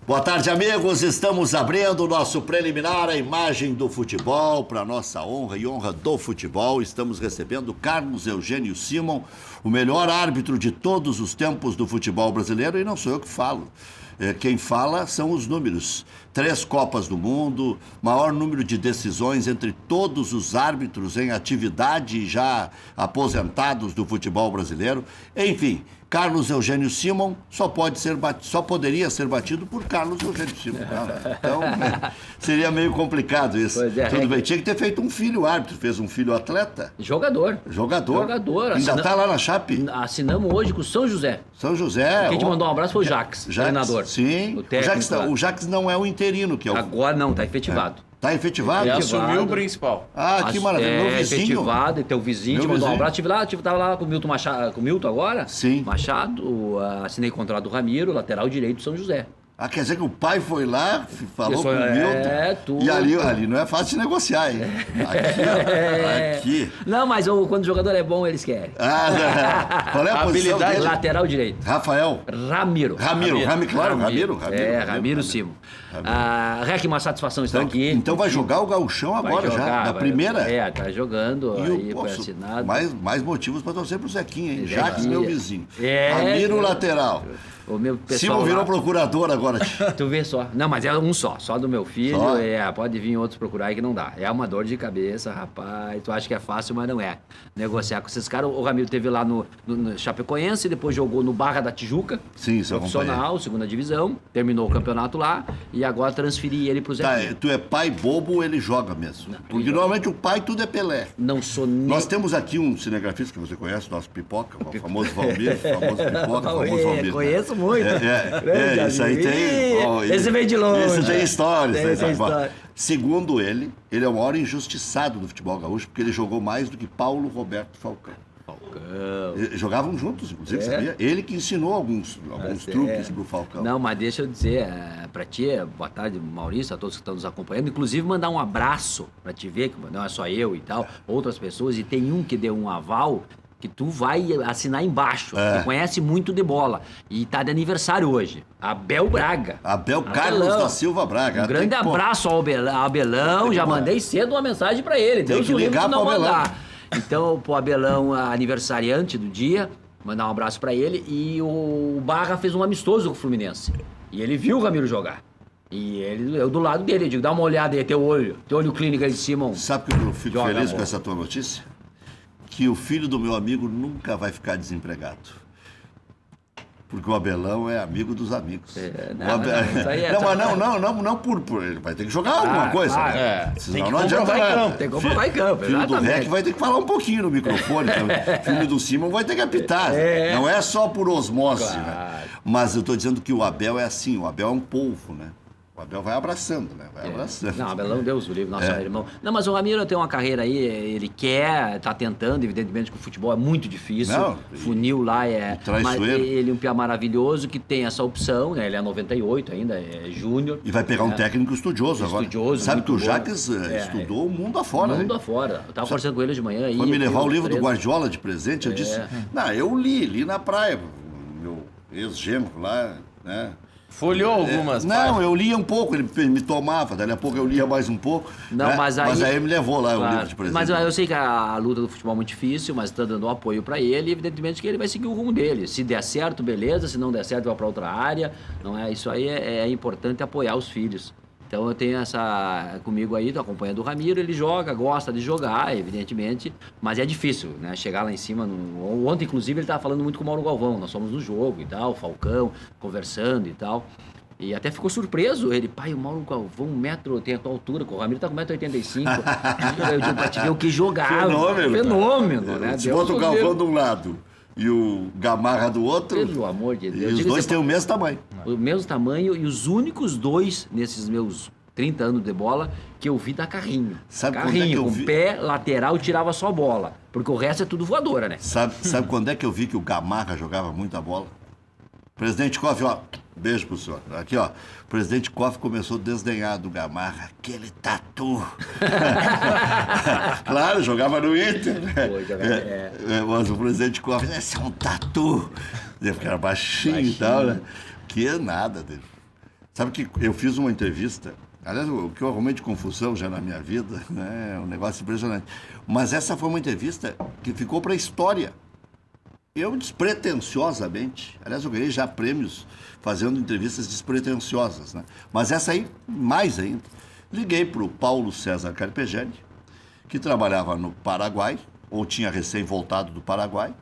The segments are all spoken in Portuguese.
Boa tarde, amigos. Estamos abrindo o nosso preliminar, a imagem do futebol, para nossa honra e honra do futebol. Estamos recebendo Carlos Eugênio Simon, o melhor árbitro de todos os tempos do futebol brasileiro, e não sou eu que falo. Quem fala são os números. 3 Copas do Mundo, maior número de decisões entre todos os árbitros em atividade e já aposentados do futebol brasileiro. Enfim, Carlos Eugênio Simon só poderia ser batido por Carlos Eugênio Simon. Então, seria meio complicado isso. Tudo bem, tinha que ter feito um filho árbitro, fez um filho atleta. Jogador. Ainda está lá na Chape? Assinamos hoje com o São José. São José. Quem te mandou um abraço foi o Jax, treinador. Sim, o Jax não é o interino que é o... Agora não, está efetivado. Está efetivado? Ele assumiu o principal. Ah, que maravilha. Meu vizinho. Efetivado, e teu vizinho te mandou um abraço. Tava lá com o Milton Machado, com o Milton agora. Sim. Machado, assinei contrato do Ramiro, lateral direito do São José. Ah, quer dizer que o pai foi lá, falou com o Milton. Tudo. E ali não é fácil de negociar, hein? Aqui. Não, mas quando o jogador é bom, eles querem. Qual é a posição dele? Lateral direito. Rafael? Ramiro. Ramiro Simon. Rec, uma satisfação estar aqui. Então vai jogar o Gauchão agora já, na primeira? Tá jogando, aí foi assinado. Mais motivos para torcer pro Zequinha, hein? Jax, meu vizinho. Ramiro, lateral. O meu pessoal Simon virou procurador agora. Tu vê só. Não, mas é um só do meu filho. Pode vir outros procurar aí que não dá. É uma dor de cabeça, rapaz. Tu acha que é fácil, mas não é. Negociar com esses caras. O Ramiro teve lá no Chapecoense, depois jogou no Barra da Tijuca. Sim, profissional, segunda divisão. Terminou o campeonato lá e agora transferi ele pro Zé. Tu é pai bobo, ele joga mesmo. Não, porque normalmente o pai tudo é Pelé. Não sou nem... Nós temos aqui um cinegrafista que você conhece, nosso Pipoca, o famoso Valmir, Valmir. Conheço muito. Isso aí tem... Esse veio de longe. Esse tem história. Segundo ele é o maior injustiçado do futebol gaúcho, porque ele jogou mais do que Paulo Roberto Falcão. Jogavam juntos, inclusive, sabia? Ele que ensinou alguns truques pro Falcão. Não, mas deixa eu dizer, pra ti, boa tarde, Maurício, a todos que estão nos acompanhando, inclusive mandar um abraço pra te ver, que não é só eu e tal, outras pessoas, e tem um que deu um aval que tu vai assinar embaixo, que conhece muito de bola, e tá de aniversário hoje, Abel Braga. Abel Carlos da Silva Braga. Um grande abraço ao Abelão, já mandei cedo uma mensagem pra ele, Deus o livre de não mandar. Então, pro Abelão, aniversariante do dia, mandar um abraço pra ele. E o Barra fez um amistoso com o Fluminense. E ele viu o Ramiro jogar. E eu do lado dele, eu digo, dá uma olhada aí, teu olho clínico aí de Simon. Sabe que eu fico feliz com essa tua notícia? Que o filho do meu amigo nunca vai ficar desempregado. Porque o Abelão é amigo dos amigos. Não por ele vai ter que jogar alguma coisa. Né? Senão não adianta nada. Tem que comprovar em campo. Filho do Rec vai ter que falar um pouquinho no microfone. Filho do Simon vai ter que apitar. Não é só por osmose. Né? Mas eu estou dizendo que o Abel é assim. O Abel é um polvo, né? O Abel vai abraçando, né? Não, Abelão, Deus o livre, nosso irmão. Não, mas o Ramiro tem uma carreira aí, ele tá tentando, evidentemente que o futebol é muito difícil. O funil lá mas ele é um piá maravilhoso que tem essa opção, né? Ele é 98 ainda, é júnior. E vai pegar um técnico estudioso agora. Sabe que o Jax estudou o mundo afora. O mundo afora. Eu tava conversando com ele de manhã aí. Foi me levar o livro do Guardiola de presente, eu disse, eu li na praia, meu ex-genro lá, né? Folhou algumas Não, eu lia um pouco, ele me tomava, dali a pouco eu lia mais um pouco. Não, né? Mas aí me levou lá o livro de presente. Mas eu sei que a luta do futebol é muito difícil, mas está dando um apoio para ele, e evidentemente que ele vai seguir o rumo dele. Se der certo, beleza, se não der certo, vai para outra área. Não é? Isso aí é importante apoiar os filhos. Então eu tenho essa comigo aí, tô acompanhando o Ramiro, ele joga, gosta de jogar, evidentemente, mas é difícil, né? Chegar lá em cima. Ontem, inclusive, ele estava falando muito com o Mauro Galvão, nós fomos no jogo e tal, Falcão, conversando e tal. E até ficou surpreso, ele, pai, o Mauro Galvão, 1 metro, tem a tua altura, o Ramiro tá com 1,85 m. Eu digo pra te ver o que jogava. Fenômeno, né? Se bota o Galvão de um lado e o Gamarra do outro. Pelo amor de Deus. E os dois têm o mesmo tamanho. O mesmo tamanho, e os únicos dois nesses meus 30 anos de bola que eu vi dar carrinho. Sabe carrinho, quando é que com pé lateral, tirava só bola. Porque o resto é tudo voadora, né? Sabe quando é que eu vi que o Gamarra jogava muita bola? Presidente Koff, ó, beijo pro senhor. Aqui, ó, o presidente Koff começou a desdenhar do Gamarra, aquele tatu. Claro, jogava no Inter, né? Mas o presidente Koff, esse é um tatu. Porque era baixinho e tal, né? Que nada dele. Sabe que eu fiz uma entrevista, aliás, o que eu arrumei de confusão já na minha vida, né? É um negócio impressionante. Mas essa foi uma entrevista que ficou para a história. Eu, despretensiosamente, aliás, eu ganhei já prêmios fazendo entrevistas despretensiosas, né? Mas essa aí, mais ainda. Liguei para o Paulo César Carpegiani, que trabalhava no Paraguai, ou tinha recém voltado do Paraguai,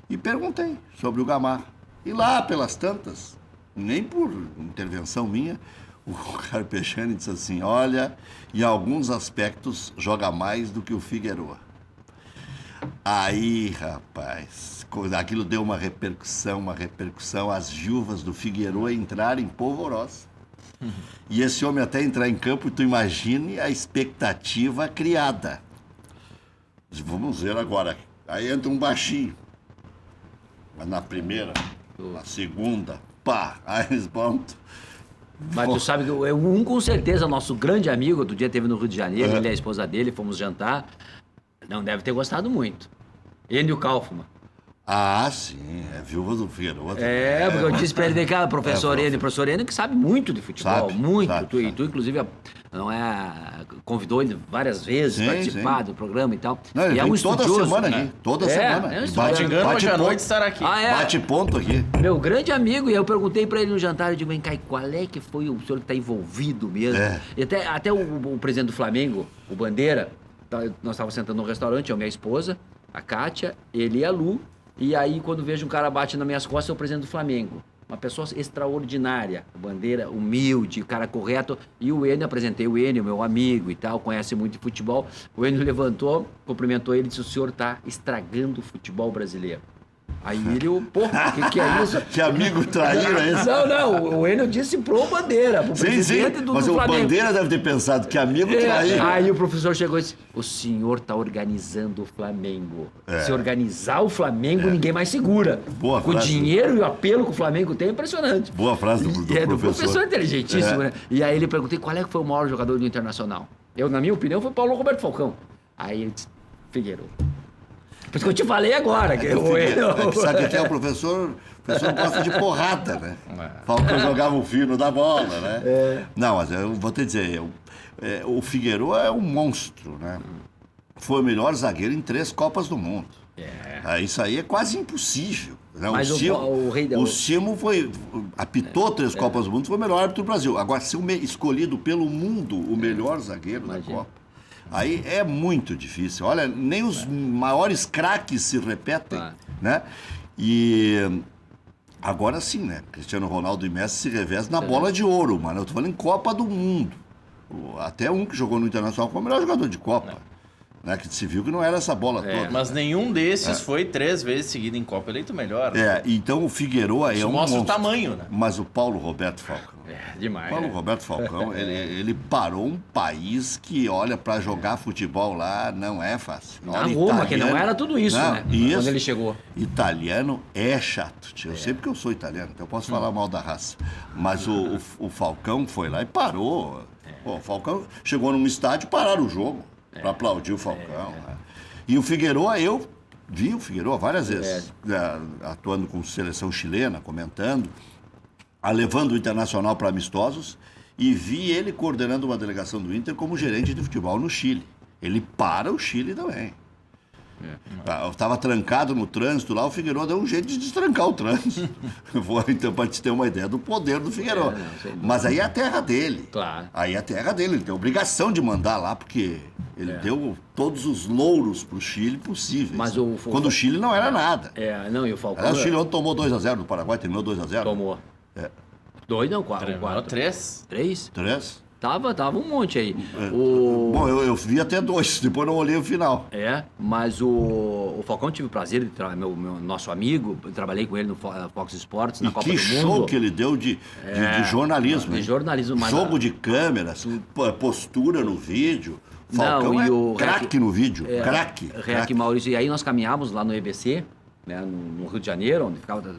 e perguntei sobre o Gamarra. E lá, pelas tantas, nem por intervenção minha, o Carpegiani disse assim, olha, em alguns aspectos joga mais do que o Figueroa. Aí, rapaz, aquilo deu uma repercussão, as viúvas do Figueroa entraram em polvorosa. E esse homem até entrar em campo, tu imagine a expectativa criada. Vamos ver agora. Aí entra um baixinho. Mas na primeira, na segunda, pá, aí eles vão... Mas tu sabe que com certeza, nosso grande amigo, outro dia esteve no Rio de Janeiro, ele e a esposa dele, fomos jantar, não deve ter gostado muito. Enio Kaufmann. Ah, sim, é viúva do Figueroa. Porque eu disse pra ele, vem cá, professor Enio, que sabe muito de futebol, Sabe, muito. sabe. E tu, inclusive, convidou ele várias vezes para participar do programa e tal. Não, ele e é vem um toda estudioso, semana né? aqui, toda semana. É um E estudioso. Engano, hoje à ponto. noite estará aqui. Bate ponto aqui. Meu grande amigo, e eu perguntei pra ele no jantar, eu digo, vem cá, e qual é que foi o senhor que tá envolvido mesmo? E até o presidente do Flamengo, o Bandeira, nós estávamos sentando num restaurante, eu e minha esposa, a Kátia, ele e a Lu, e aí quando vejo um cara bate nas minhas costas, é o presidente do Flamengo. Uma pessoa extraordinária, Bandeira humilde, cara correto. E o Enio, apresentei o Enio, meu amigo e tal, conhece muito de futebol. O Enio levantou, cumprimentou ele e disse, o senhor tá estragando o futebol brasileiro. Aí ele, porra, o que é isso? Que amigo traíra esse. Não, o Enio disse pro Bandeira, pro presidente do mas Flamengo. o Bandeira deve ter pensado que amigo traíra. Aí o professor chegou e disse, o senhor tá organizando o Flamengo. Se organizar o Flamengo, ninguém mais segura. Boa Com o frase. dinheiro e o apelo que o Flamengo tem, é impressionante. Boa frase do Do professor. professor inteligentíssimo, né? E aí ele perguntei qual é que foi o maior jogador do Internacional. Eu, na minha opinião, foi Paulo Roberto Falcão. Aí ele disse, Figueiredo. Por isso que eu te falei agora. Que Sabe que é o professor gosta de porrada, né? Falcão jogava o fino da bola, né? Não, mas eu vou te dizer, o Figueroa é um monstro, né? Foi o melhor zagueiro em 3 Copas do Mundo. Isso aí é quase impossível. Né? Mas o Simo apitou 3 Copas do Mundo, foi o melhor árbitro do Brasil. Agora, ser escolhido pelo mundo o melhor zagueiro da Copa, aí é muito difícil. Olha, nem os maiores craques se repetem, né? E agora sim, né? Cristiano Ronaldo e Messi se revezam na bola de ouro, mano. Eu tô falando em Copa do Mundo. Até um que jogou no Internacional foi o melhor jogador de Copa. Né? Que se viu que não era essa bola toda. Mas nenhum desses foi 3 vezes seguido em Copa eleito melhor. Né? Então o Figueroa Isso é um mostra monstro. o tamanho, né? Mas o Paulo Roberto Falcão. Demais. Paulo Roberto Falcão, ele parou um país que, olha, para jogar futebol lá não é fácil. Na Roma, que não era tudo isso, né? Isso. Quando ele chegou. Italiano é chato, tio. Eu sei porque eu sou italiano, então eu posso falar mal da raça. Mas o Falcão foi lá e parou. Pô, o Falcão chegou num estádio, pararam o jogo para aplaudir o Falcão. Né? E o Figueroa, eu vi o Figueroa várias vezes, atuando com seleção chilena, comentando, levando o Internacional para amistosos, e vi ele coordenando uma delegação do Inter como gerente de futebol no Chile. Ele para o Chile também. Eu estava trancado no trânsito lá, o Figueroa deu um jeito de destrancar o trânsito. Então, para te ter uma ideia do poder do Figueroa. Mas aí é a terra dele. Claro. Aí é a terra dele, ele tem a obrigação de mandar lá, porque ele deu todos os louros para o Chile possíveis. Mas quando o Chile não era nada. E o Falcão... Aliás, o Chile ontem tomou 2-0 do Paraguai, terminou 2-0. Tomou. 2 não, 4. 3? 3? 3? Tava um monte aí. Bom, eu vi até 2, depois não olhei o final. Mas o Falcão tive o prazer de nosso amigo, eu trabalhei com ele no Fox Sports, na Copa do Mundo. Que show que ele deu de jornalismo. De jornalismo. Mas jogo de câmeras, postura no vídeo. Falcão é craque no vídeo, craque. Maurício, e aí nós caminhávamos lá no EBC, né, no Rio de Janeiro, onde ficava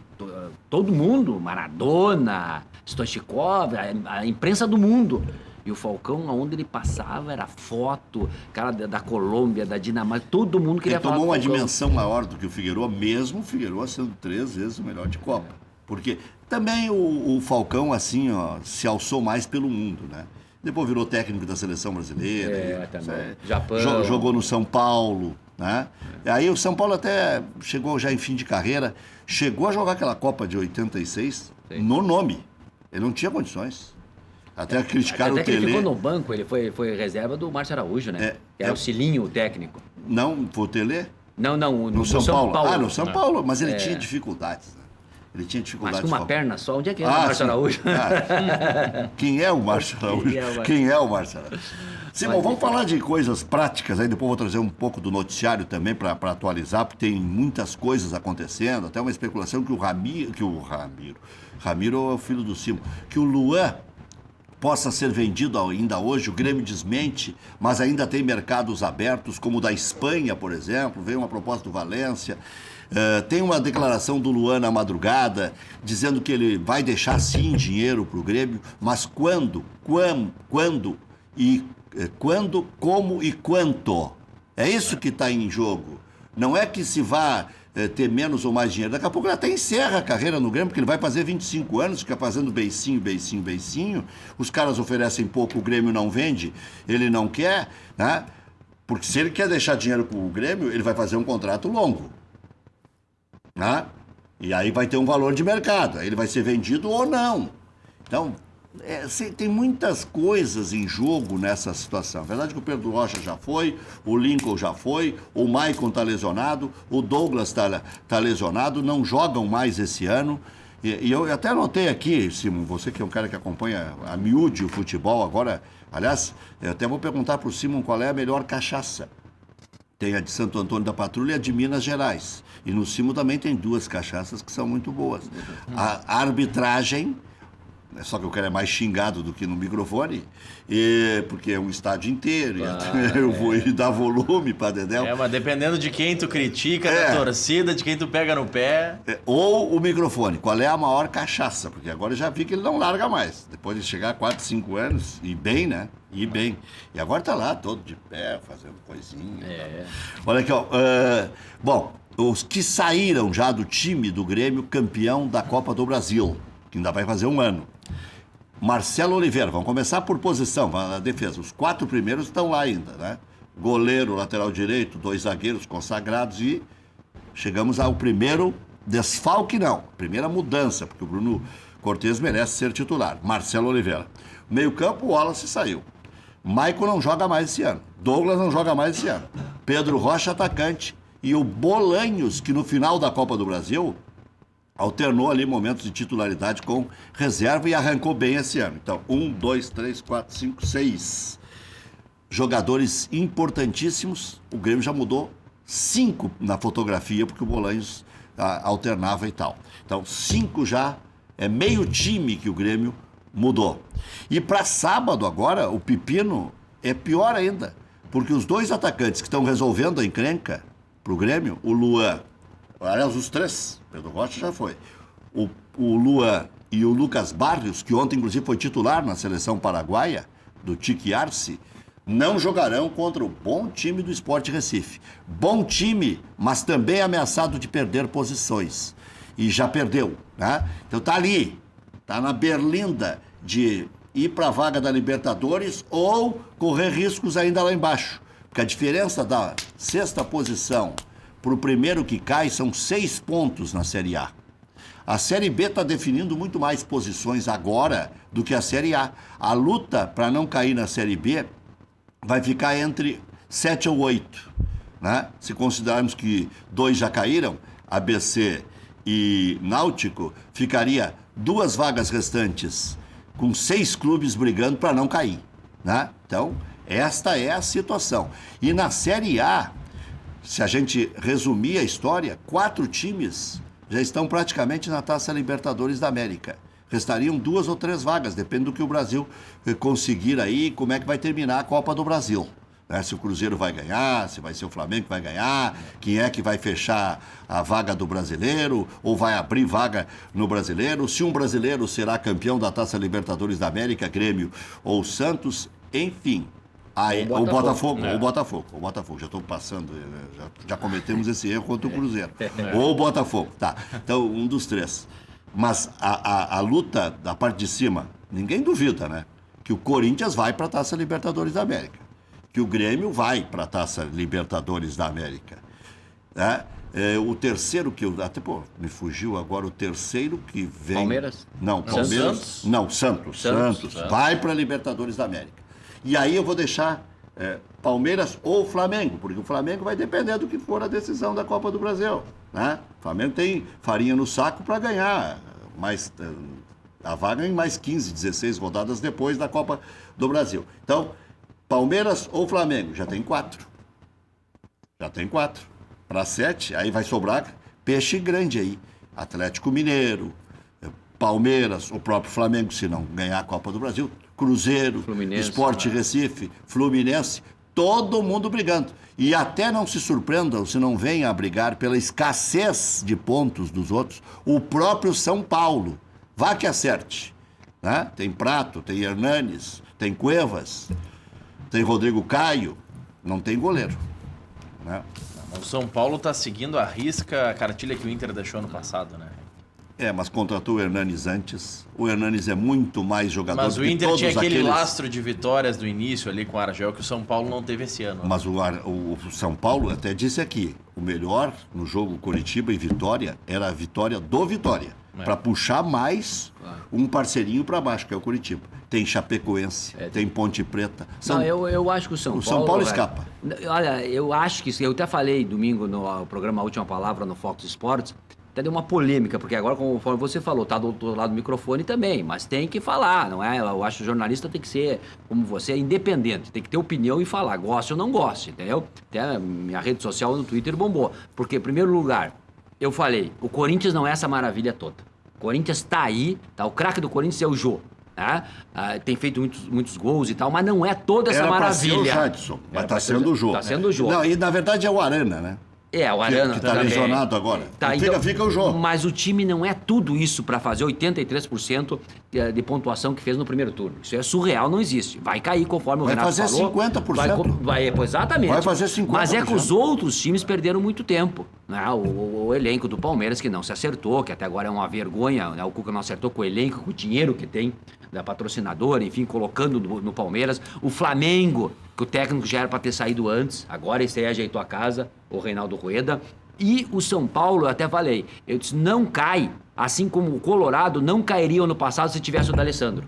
todo mundo, Maradona, Stoichkov, a imprensa do mundo. E o Falcão, aonde ele passava, era foto, cara da Colômbia, da Dinamarca, todo mundo queria falar com o Falcão. Ele tomou uma Falcão. dimensão maior do que o Figueroa, mesmo o Figueroa sendo 3 vezes o melhor de Copa. Porque também o Falcão, assim, ó, se alçou mais pelo mundo, né? Depois virou técnico da seleção brasileira. Também. Japão. Jogou no São Paulo, né? Aí o São Paulo até chegou já em fim de carreira, chegou a jogar aquela Copa de 86 no nome. Ele não tinha condições. Até criticaram o Tele. Ele ficou no banco, ele foi reserva do Márcio Araújo, né? Que era o Cilinho, o técnico. Não, foi o Tele? Não, no São Paulo. Ah, no São Paulo, mas ele tinha dificuldades, né? Ele tinha dificuldades. Mas com uma perna só, onde é que é o Márcio Araújo? Quem é o Márcio Araújo? Quem é o Márcio Araújo? Simão, vamos falar de coisas práticas aí, depois vou trazer um pouco do noticiário também para atualizar, porque tem muitas coisas acontecendo, até uma especulação que o Ramiro é o filho do Simão, que o Luan possa ser vendido ainda hoje, o Grêmio desmente, mas ainda tem mercados abertos, como o da Espanha, por exemplo, veio uma proposta do Valência. Tem uma declaração do Luan na madrugada, dizendo que ele vai deixar sim dinheiro para o Grêmio, mas quando, como e quanto. É isso que está em jogo. Não é que se vá ter menos ou mais dinheiro. Daqui a pouco ele até encerra a carreira no Grêmio, porque ele vai fazer 25 anos, fica fazendo beicinho. Os caras oferecem pouco, o Grêmio não vende, ele não quer, né? Porque se ele quer deixar dinheiro com o Grêmio, ele vai fazer um contrato longo. Né? E aí vai ter um valor de mercado, aí ele vai ser vendido ou não. Então, tem muitas coisas em jogo nessa situação. A verdade é que o Pedro Rocha já foi, o Lincoln já foi, o Maicon está lesionado, o Douglas está lesionado, não jogam mais esse ano. E eu até anotei aqui, Simon, você que é um cara que acompanha a miúde o futebol agora, aliás, eu até vou perguntar para o Simon qual é a melhor cachaça. Tem a de Santo Antônio da Patrulha e a de Minas Gerais. E no Cimo também tem duas cachaças que são muito boas. A arbitragem, só que o cara é mais xingado do que no microfone, porque é um estádio inteiro, eu vou dar volume para Dedéu. Mas dependendo de quem tu critica, da torcida, de quem tu pega no pé. Ou o microfone, qual é a maior cachaça? Porque agora eu já vi que ele não larga mais. Depois de chegar a 4, 5 anos, e bem, né? E bem. E agora tá lá, todo de pé, fazendo coisinha. Olha aqui, ó. Bom, os que saíram já do time do Grêmio, campeão da Copa do Brasil, que ainda vai fazer um ano. Marcelo Oliveira, vamos começar por posição, na defesa. Os 4 primeiros estão lá ainda, né? Goleiro, lateral direito, 2 zagueiros consagrados e chegamos ao primeiro desfalque, não. Primeira mudança, porque o Bruno Cortez merece ser titular. Marcelo Oliveira. Meio campo, o Wallace saiu. Maicon não joga mais esse ano. Douglas não joga mais esse ano. Pedro Rocha, atacante. E o Bolanhos, que no final da Copa do Brasil alternou ali momentos de titularidade com reserva e arrancou bem esse ano. Então, 1, 2, 3, 4, 5, 6 jogadores importantíssimos. O Grêmio já mudou 5 na fotografia, porque o Bolanhos alternava e tal. Então, 5 já é meio time que o Grêmio mudou. E para sábado agora, o pepino é pior ainda, porque os 2 atacantes que estão resolvendo a encrenca para o Grêmio, o Luan, aliás, os 3, Pedro Rocha já foi, o Luan e o Lucas Barrios, que ontem inclusive foi titular na seleção paraguaia, do Tique Arce, não jogarão contra o bom time do Sport Recife. Bom time, mas também ameaçado de perder posições. E já perdeu, né? Então tá ali, tá na berlinda de ir para a vaga da Libertadores ou correr riscos ainda lá embaixo. Porque a diferença da 6ª posição para o primeiro que cai são 6 pontos na Série A. A Série B está definindo muito mais posições agora do que a Série A. A luta para não cair na Série B vai ficar entre 7 ou 8. Né? Se considerarmos que 2 já caíram, ABC e Náutico, ficaria 2 vagas restantes com 6 clubes brigando para não cair. Né? Então, esta é a situação. E na Série A, se a gente resumir a história, 4 times já estão praticamente na Taça Libertadores da América. Restariam 2 ou 3 vagas, depende do que o Brasil conseguir aí, como é que vai terminar a Copa do Brasil. Né? Se o Cruzeiro vai ganhar, se vai ser o Flamengo que vai ganhar, quem é que vai fechar a vaga do Brasileiro, ou vai abrir vaga no Brasileiro, se um brasileiro será campeão da Taça Libertadores da América, Grêmio ou Santos, enfim. Aí, o Botafogo, já estou passando, já cometemos esse erro contra o Cruzeiro. Ou o Botafogo, tá. Então, um dos 3. Mas a luta da parte de cima, ninguém duvida, né? Que o Corinthians vai para a Taça Libertadores da América. Que o Grêmio vai para a Taça Libertadores da América. Né? O terceiro que eu... Até, me fugiu agora o terceiro que vem... Palmeiras? Não, Palmeiras... Santos? Não, Santos. Vai para a Libertadores da América. E aí eu vou deixar Palmeiras ou Flamengo, porque o Flamengo vai depender do que for a decisão da Copa do Brasil. Né? O Flamengo tem farinha no saco para ganhar a vaga em mais 15, 16 rodadas depois da Copa do Brasil. Então, Palmeiras ou Flamengo, já tem 4. Para 7, aí vai sobrar peixe grande aí. Atlético Mineiro, Palmeiras, o próprio Flamengo, se não ganhar a Copa do Brasil, Cruzeiro, Sport Recife, Fluminense, todo mundo brigando. E até não se surpreendam se não venha a brigar pela escassez de pontos dos outros, o próprio São Paulo. Vá que acerte. Né? Tem Prato, tem Hernanes, tem Cuevas, tem Rodrigo Caio, não tem goleiro. Né? O São Paulo está seguindo à risca a cartilha que o Inter deixou ano passado, né? Mas contratou o Hernanes antes. O Hernanes é muito mais jogador Mas do o que Inter todos tinha aquele aqueles... lastro de vitórias do início ali com o Argel que o São Paulo não teve esse ano. Né? Mas o São Paulo até disse aqui, o melhor no jogo Coritiba e Vitória era a vitória do Vitória. Para puxar mais um parceirinho para baixo, que é o Coritiba. Tem Chapecoense, tem Ponte Preta. Não, eu acho que o São Paulo escapa. Olha, eu acho que... Eu até falei domingo no programa A Última Palavra no Fox Sports, até deu uma polêmica, porque agora, conforme você falou, tá do outro lado do microfone também, mas tem que falar, não é? Eu acho que o jornalista tem que ser, como você, independente, tem que ter opinião e falar, goste ou não goste, entendeu? Até minha rede social no Twitter bombou. Porque, em primeiro lugar, eu falei, o Corinthians não é essa maravilha toda. O Corinthians tá aí, tá? O craque do Corinthians é o Jô. Tá? Tem feito muitos gols e tal, mas não é toda essa maravilha. Era pra ser o Jadson, mas tá sendo o Jô. Tá sendo o Jô. Não, e na verdade é o Arana, né? O Arana que tá lesionado agora. Tá, Fica o jogo. Mas o time não é tudo isso para fazer 83% de pontuação que fez no primeiro turno. Isso é surreal, não existe. Vai cair conforme o Renato falou. Vai fazer 50%. Exatamente. Vai fazer 50%. Mas é que os outros times perderam muito tempo. Né? O elenco do Palmeiras que não se acertou, que até agora é uma vergonha. Né? O Cuca não acertou com o elenco, com o dinheiro que tem da patrocinadora, enfim, colocando no Palmeiras. O Flamengo, que o técnico já era para ter saído antes, agora esse aí ajeitou a casa, o Reinaldo Rueda. E o São Paulo, eu até falei, eu disse, não cai, assim como o Colorado não cairia ano passado se tivesse o D'Alessandro.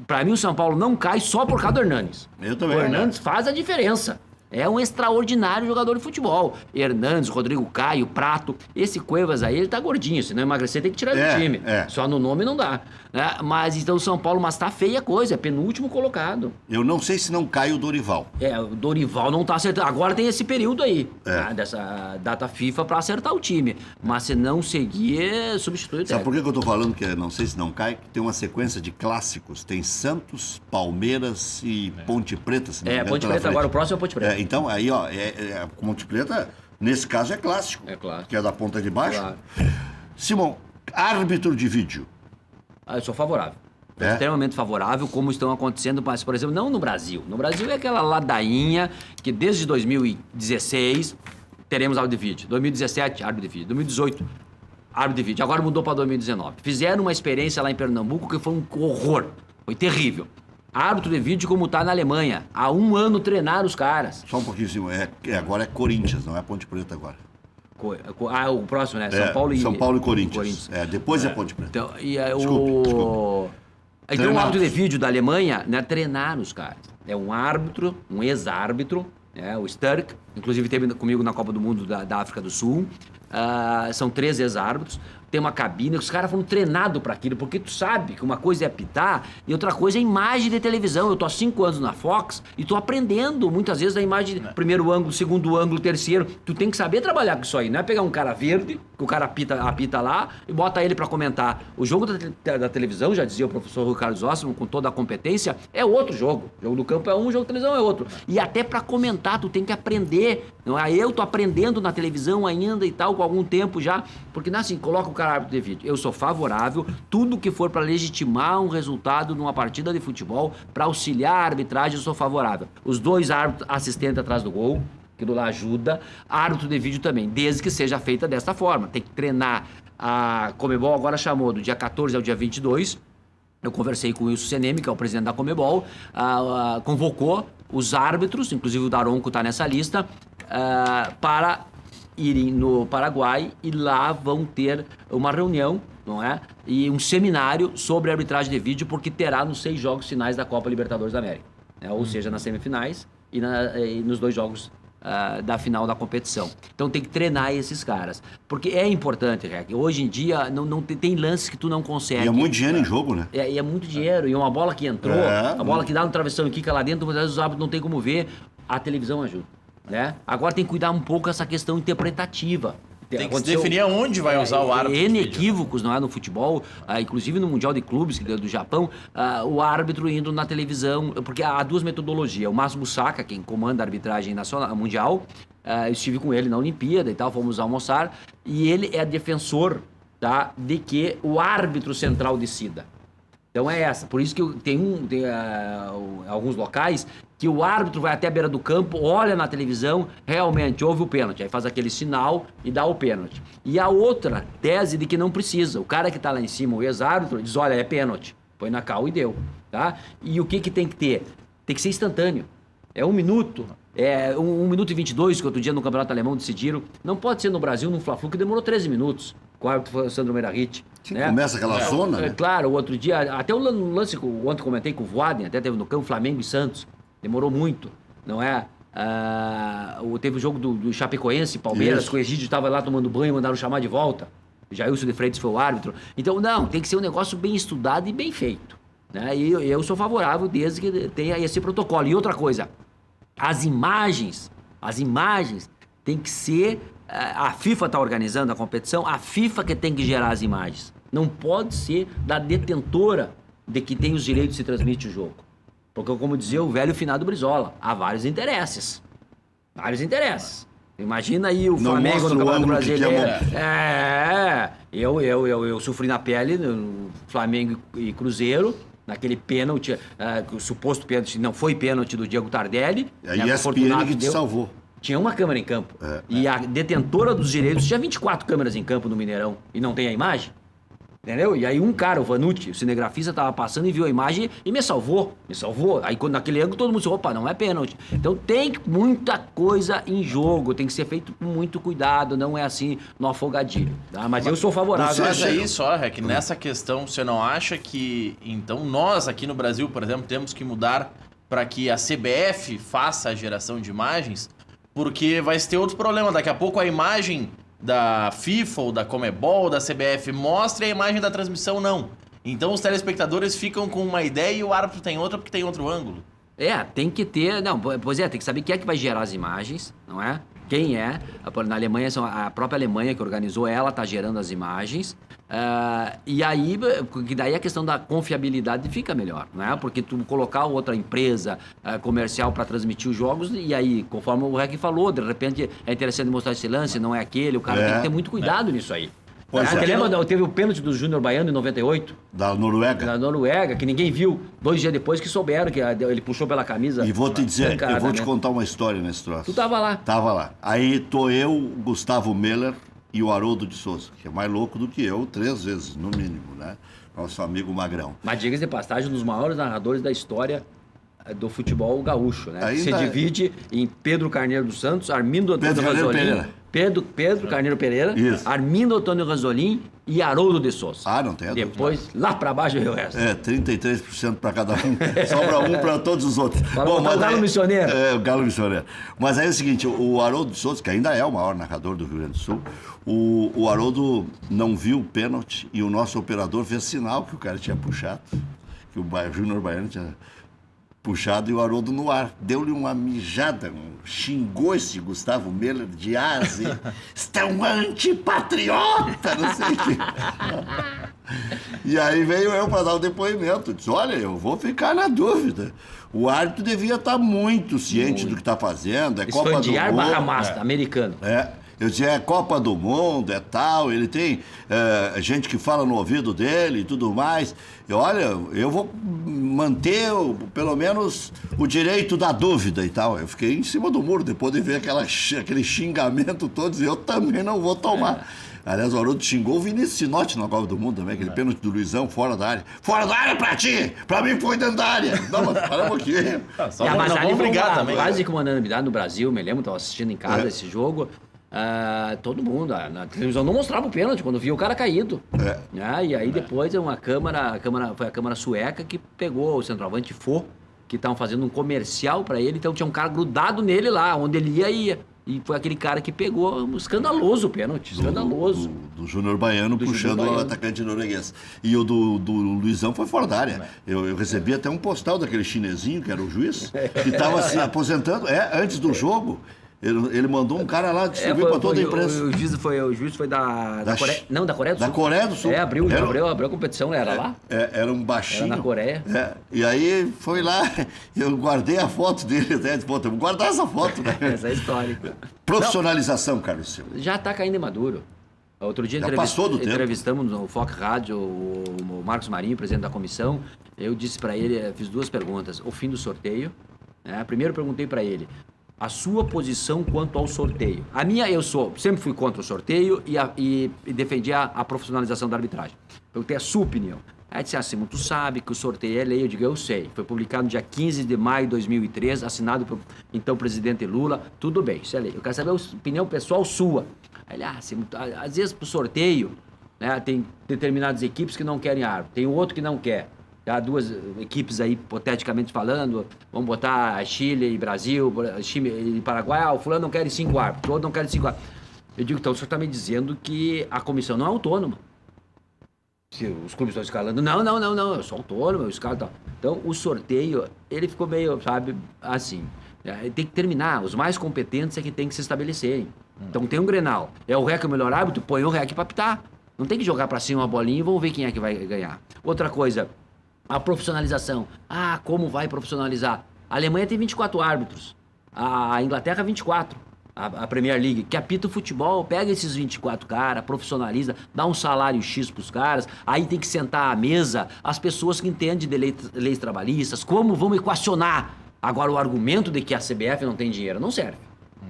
Para mim, o São Paulo não cai só por causa do Hernanes. Eu também. O Hernanes faz a diferença. É um extraordinário jogador de futebol. Hernanes, Rodrigo Caio, Prato. Esse Cuevas aí, ele tá gordinho. Se não emagrecer, tem que tirar do time. Só no nome não dá. Né? Mas então o São Paulo, mas tá feia a coisa. É penúltimo colocado. Eu não sei se não cai o Dorival. O Dorival não tá acertando. Agora tem esse período aí, tá? Dessa data FIFA pra acertar o time. Mas se não seguir, substitui o técnico. Sabe por que eu tô falando que não sei se não cai? Tem uma sequência de clássicos. Tem Santos, Palmeiras e Ponte Preta. Se não me engano, Ponte Preta agora. O próximo é Ponte Preta. Então, aí, ó, Ponte Preta, nesse caso, é clássico. É claro. Que é da ponta de baixo. Claro. Simão, árbitro de vídeo. Eu sou favorável. Extremamente favorável, como estão acontecendo, mas, por exemplo, não no Brasil. No Brasil é aquela ladainha que desde 2016 teremos árbitro de vídeo. 2017, árbitro de vídeo. 2018, árbitro de vídeo. Agora mudou para 2019. Fizeram uma experiência lá em Pernambuco que foi um horror. Foi terrível. Árbitro de vídeo como tá na Alemanha. Há 1 ano treinaram os caras. Só um pouquinho, Simão. Agora é Corinthians, não é Ponte Preta agora. O próximo, né? São Paulo e Corinthians. Depois é Ponte Preta. Então, Desculpe. Então, o árbitro de vídeo da Alemanha, né, treinaram os caras. É um árbitro, um ex-árbitro, o Sturck, inclusive esteve comigo na Copa do Mundo da África do Sul. São 3 ex-árbitros. Tem uma cabine, os caras foram treinados para aquilo, porque tu sabe que uma coisa é apitar e outra coisa é imagem de televisão. Eu tô há 5 anos na Fox e tô aprendendo muitas vezes a imagem de primeiro ângulo, segundo ângulo, terceiro. Tu tem que saber trabalhar com isso aí, não é pegar um cara verde, que o cara apita lá e bota ele para comentar. O jogo da televisão, já dizia o professor Ricardo Zossman, com toda a competência, é outro jogo. O jogo do campo é um, o jogo da televisão é outro. E até para comentar, tu tem que aprender. Não é? Eu tô aprendendo na televisão ainda e tal, com algum tempo já, porque não é assim, coloca o cara árbitro de vídeo. Eu sou favorável, tudo que for para legitimar um resultado numa partida de futebol, para auxiliar a arbitragem, eu sou favorável. Os 2 árbitros assistentes atrás do gol, aquilo lá ajuda. Árbitro de vídeo também, desde que seja feita desta forma. Tem que treinar A Conmebol agora chamou do dia 14 ao dia 22. Eu conversei com o Wilson Seneme, que é o presidente da Conmebol, convocou os árbitros, inclusive o Daronco está nessa lista, para irem no Paraguai e lá vão ter uma reunião, não é? E um seminário sobre arbitragem de vídeo, porque terá nos 6 jogos finais da Copa Libertadores da América, né? Ou seja, nas semifinais e nos 2 jogos da final da competição. Então tem que treinar esses caras. Porque é importante, Rec. Hoje em dia não tem lances que tu não consegue. E é muito dinheiro em jogo, né? E é muito dinheiro. E uma bola que entrou, a bola que dá no travessão e quica lá dentro, muitas vezes os árbitros não tem como ver. A televisão ajuda, né? Agora tem que cuidar um pouco essa questão interpretativa. Tem que se definir aonde vai usar o árbitro. N equívocos, não é, no futebol, inclusive no Mundial de Clubes do Japão, o árbitro indo na televisão, porque há 2 metodologias. O Márcio Busaka, quem comanda a arbitragem nacional, mundial, eu estive com ele na Olimpíada e tal, fomos almoçar, e ele é defensor, tá, de que o árbitro central decida. Então é essa. Por isso que tem alguns locais que o árbitro vai até a beira do campo, olha na televisão, realmente houve o pênalti. Aí faz aquele sinal e dá o pênalti. E a outra tese de que não precisa. O cara que está lá em cima, o ex-árbitro, diz, olha, é pênalti. Põe na cal e deu. Tá? E o que tem que ter? Tem que ser instantâneo. É 1 minuto. É 1 minuto e 22, que outro dia no Campeonato Alemão decidiram. Não pode ser no Brasil, no Fla-Flu, que demorou 13 minutos. O árbitro foi o Sandro Meirahit. Né? Começa aquela zona, né? Claro, o outro dia, até o lance que ontem comentei com o Voaden, até teve no campo Flamengo e Santos. Demorou muito, não é? Teve o jogo do Chapecoense e Palmeiras, Isso. que o Egídio estava lá tomando banho e mandaram chamar de volta. O Jailson de Freitas foi o árbitro. Então, não, tem que ser um negócio bem estudado e bem feito. Né? E eu sou favorável desde que tenha esse protocolo. E outra coisa, as imagens tem que ser... A FIFA está organizando a competição, a FIFA que tem que gerar as imagens. Não pode ser da detentora de que tem os direitos de se transmitir o jogo. Porque, como dizia o velho finado Brizola, há vários interesses. Vários interesses. Imagina aí o Não Flamengo mostra no o Campeonato ângulo que Brasileiro. Eu sofri na pele no Flamengo e Cruzeiro, naquele pênalti, o suposto pênalti, não foi pênalti do Diego Tardelli. A ESPN que te salvou. Tinha uma câmera em campo. E a detentora dos direitos tinha 24 câmeras em campo no Mineirão. E não tem a imagem. Entendeu? E aí um cara, o Vanucci, o cinegrafista, tava passando e viu a imagem e me salvou. Me salvou. Aí quando naquele ângulo todo mundo disse, opa, não é pênalti. Então tem muita coisa em jogo. Tem que ser feito com muito cuidado. Não é assim no afogadilho. Tá? Mas eu sou favorável. Mas aí só, Rec, nessa questão, você não acha que, então, nós aqui no Brasil, por exemplo, temos que mudar para que a CBF faça a geração de imagens? Porque vai ter outro problema. Daqui a pouco a imagem da FIFA ou da Conmebol ou da CBF mostra e a imagem da transmissão não. Então os telespectadores ficam com uma ideia e o árbitro tem outra porque tem outro ângulo. Tem que ter... Não, pois é, tem que saber quem é que vai gerar as imagens, não é? Quem é? Na Alemanha, a própria Alemanha que organizou, ela está gerando as imagens. E aí, que daí a questão da confiabilidade fica melhor, não é? Porque tu colocar outra empresa comercial para transmitir os jogos, e aí, conforme o Rec falou, de repente é interessante mostrar esse lance, não é aquele, o cara tem que ter muito cuidado nisso aí. Você lembra, teve o pênalti do Júnior Baiano em 98? Da Noruega. Da Noruega, que ninguém viu. 2 dias depois que souberam que ele puxou pela camisa. E vou te dizer, eu vou te contar uma história nesse troço. Tu tava lá. Tava lá. Aí tô eu, o Gustavo Meller e o Haroldo de Souza, que é mais louco do que eu, 3 vezes, no mínimo, né? Nosso amigo Magrão. Mas diga-se de passagem, um dos maiores narradores da história do futebol gaúcho, né? Ainda se divide em Pedro Carneiro dos Santos, Armindo Antônio Ranzolin, Pedro Carneiro Pereira, Isso. Armindo Antônio Ranzolin e Haroldo de Souza. Não tem a dúvida. Depois, lá pra baixo veio o resto. 33% para cada um. Sobra um para todos os outros. O Galo Missioneiro. O Galo Missioneiro. Mas aí é o seguinte, o Haroldo de Souza, que ainda é o maior narrador do Rio Grande do Sul, o Haroldo não viu o pênalti e o nosso operador fez sinal que o cara tinha puxado, que o Júnior Baiano tinha puxado e o Haroldo no ar. Deu-lhe uma mijada, xingou esse Gustavo Meller de ase. Você é um antipatriota, não sei o que. E aí veio eu para dar o depoimento. Disse, olha, eu vou ficar na dúvida. O árbitro devia estar muito ciente do que está fazendo. É Copa do Mundo. Barra Masta, americano. Eu disse, é Copa do Mundo, é tal, ele tem gente que fala no ouvido dele e tudo mais. E olha, eu vou manter pelo menos o direito da dúvida e tal. Eu fiquei em cima do muro depois de ver aquele xingamento todo, e eu também não vou tomar. Aliás, o Haroldo xingou o Vinícius Sinotti na Copa do Mundo também, aquele pênalti do Luizão fora da área. Fora da área pra ti! Pra mim foi dentro da área! Não, mas para um pouquinho. Só mas não ali vamos brigar uma, também. quase que uma unanimidade no Brasil, me lembro, estava assistindo em casa esse jogo. Todo mundo, na televisão não mostrava o pênalti quando via o cara caído. E aí depois foi a Câmara Sueca que pegou o centroavante Fo, que estavam fazendo um comercial pra ele, então tinha um cara grudado nele lá, onde ele ia. E foi aquele cara que pegou um escandaloso pênalti, escandaloso. Do Júnior Baiano puxando o atacante norueguês. E o do Luizão foi fora da área. Eu recebi até um postal daquele chinesinho, que era o juiz, que estava se aposentando antes do jogo. Ele mandou um cara lá distribuir para toda a imprensa. O juiz foi da Coreia. Não, da Coreia do Sul. Da Coreia do Sul. Abriu a competição, era lá? Era um baixinho. Era na Coreia. E aí foi lá, eu guardei a foto dele até. Pô, vou guardar essa foto, né? Essa é histórica. Profissionalização, Carlos Silva. Já está caindo maduro. Outro dia passou do tempo. Entrevistamos no Fox Rádio o Marcos Marinho, presidente da comissão. Eu disse para ele, fiz duas perguntas. O fim do sorteio. Primeiro perguntei para ele a sua posição quanto ao sorteio. A minha, sempre fui contra o sorteio e defendi a profissionalização da arbitragem. Perguntei a sua opinião. Aí disse assim, tu sabe que o sorteio é lei? Eu digo, eu sei. Foi publicado no dia 15 de maio de 2003, assinado pelo então presidente Lula. Tudo bem, isso é lei. Eu quero saber a opinião pessoal sua. Aí ele, às vezes pro sorteio, né, tem determinadas equipes que não querem árbitro, tem outro que não quer. Há duas equipes aí, hipoteticamente falando, vamos botar Chile e Brasil, Chile e Paraguai, o fulano não quer 5 árbitros, o outro não quer 5 árbitros. Eu digo, então o senhor está me dizendo que a comissão não é autônoma. Se os clubes estão escalando, não, eu sou autônomo, eu escalo e tal. Então o sorteio, ele ficou meio, sabe, assim, tem que terminar, os mais competentes é que tem que se estabelecerem. Então tem um Grenal, é o REC o melhor árbitro, põe o REC para apitar. Não tem que jogar para cima uma bolinha e vamos ver quem é que vai ganhar. Outra coisa, a profissionalização. Como vai profissionalizar? A Alemanha tem 24 árbitros. A Inglaterra, 24. A Premier League, que apita o futebol, pega esses 24 caras, profissionaliza, dá um salário X pros caras, aí tem que sentar à mesa as pessoas que entendem de leis trabalhistas, como vamos equacionar. Agora, o argumento de que a CBF não tem dinheiro não serve.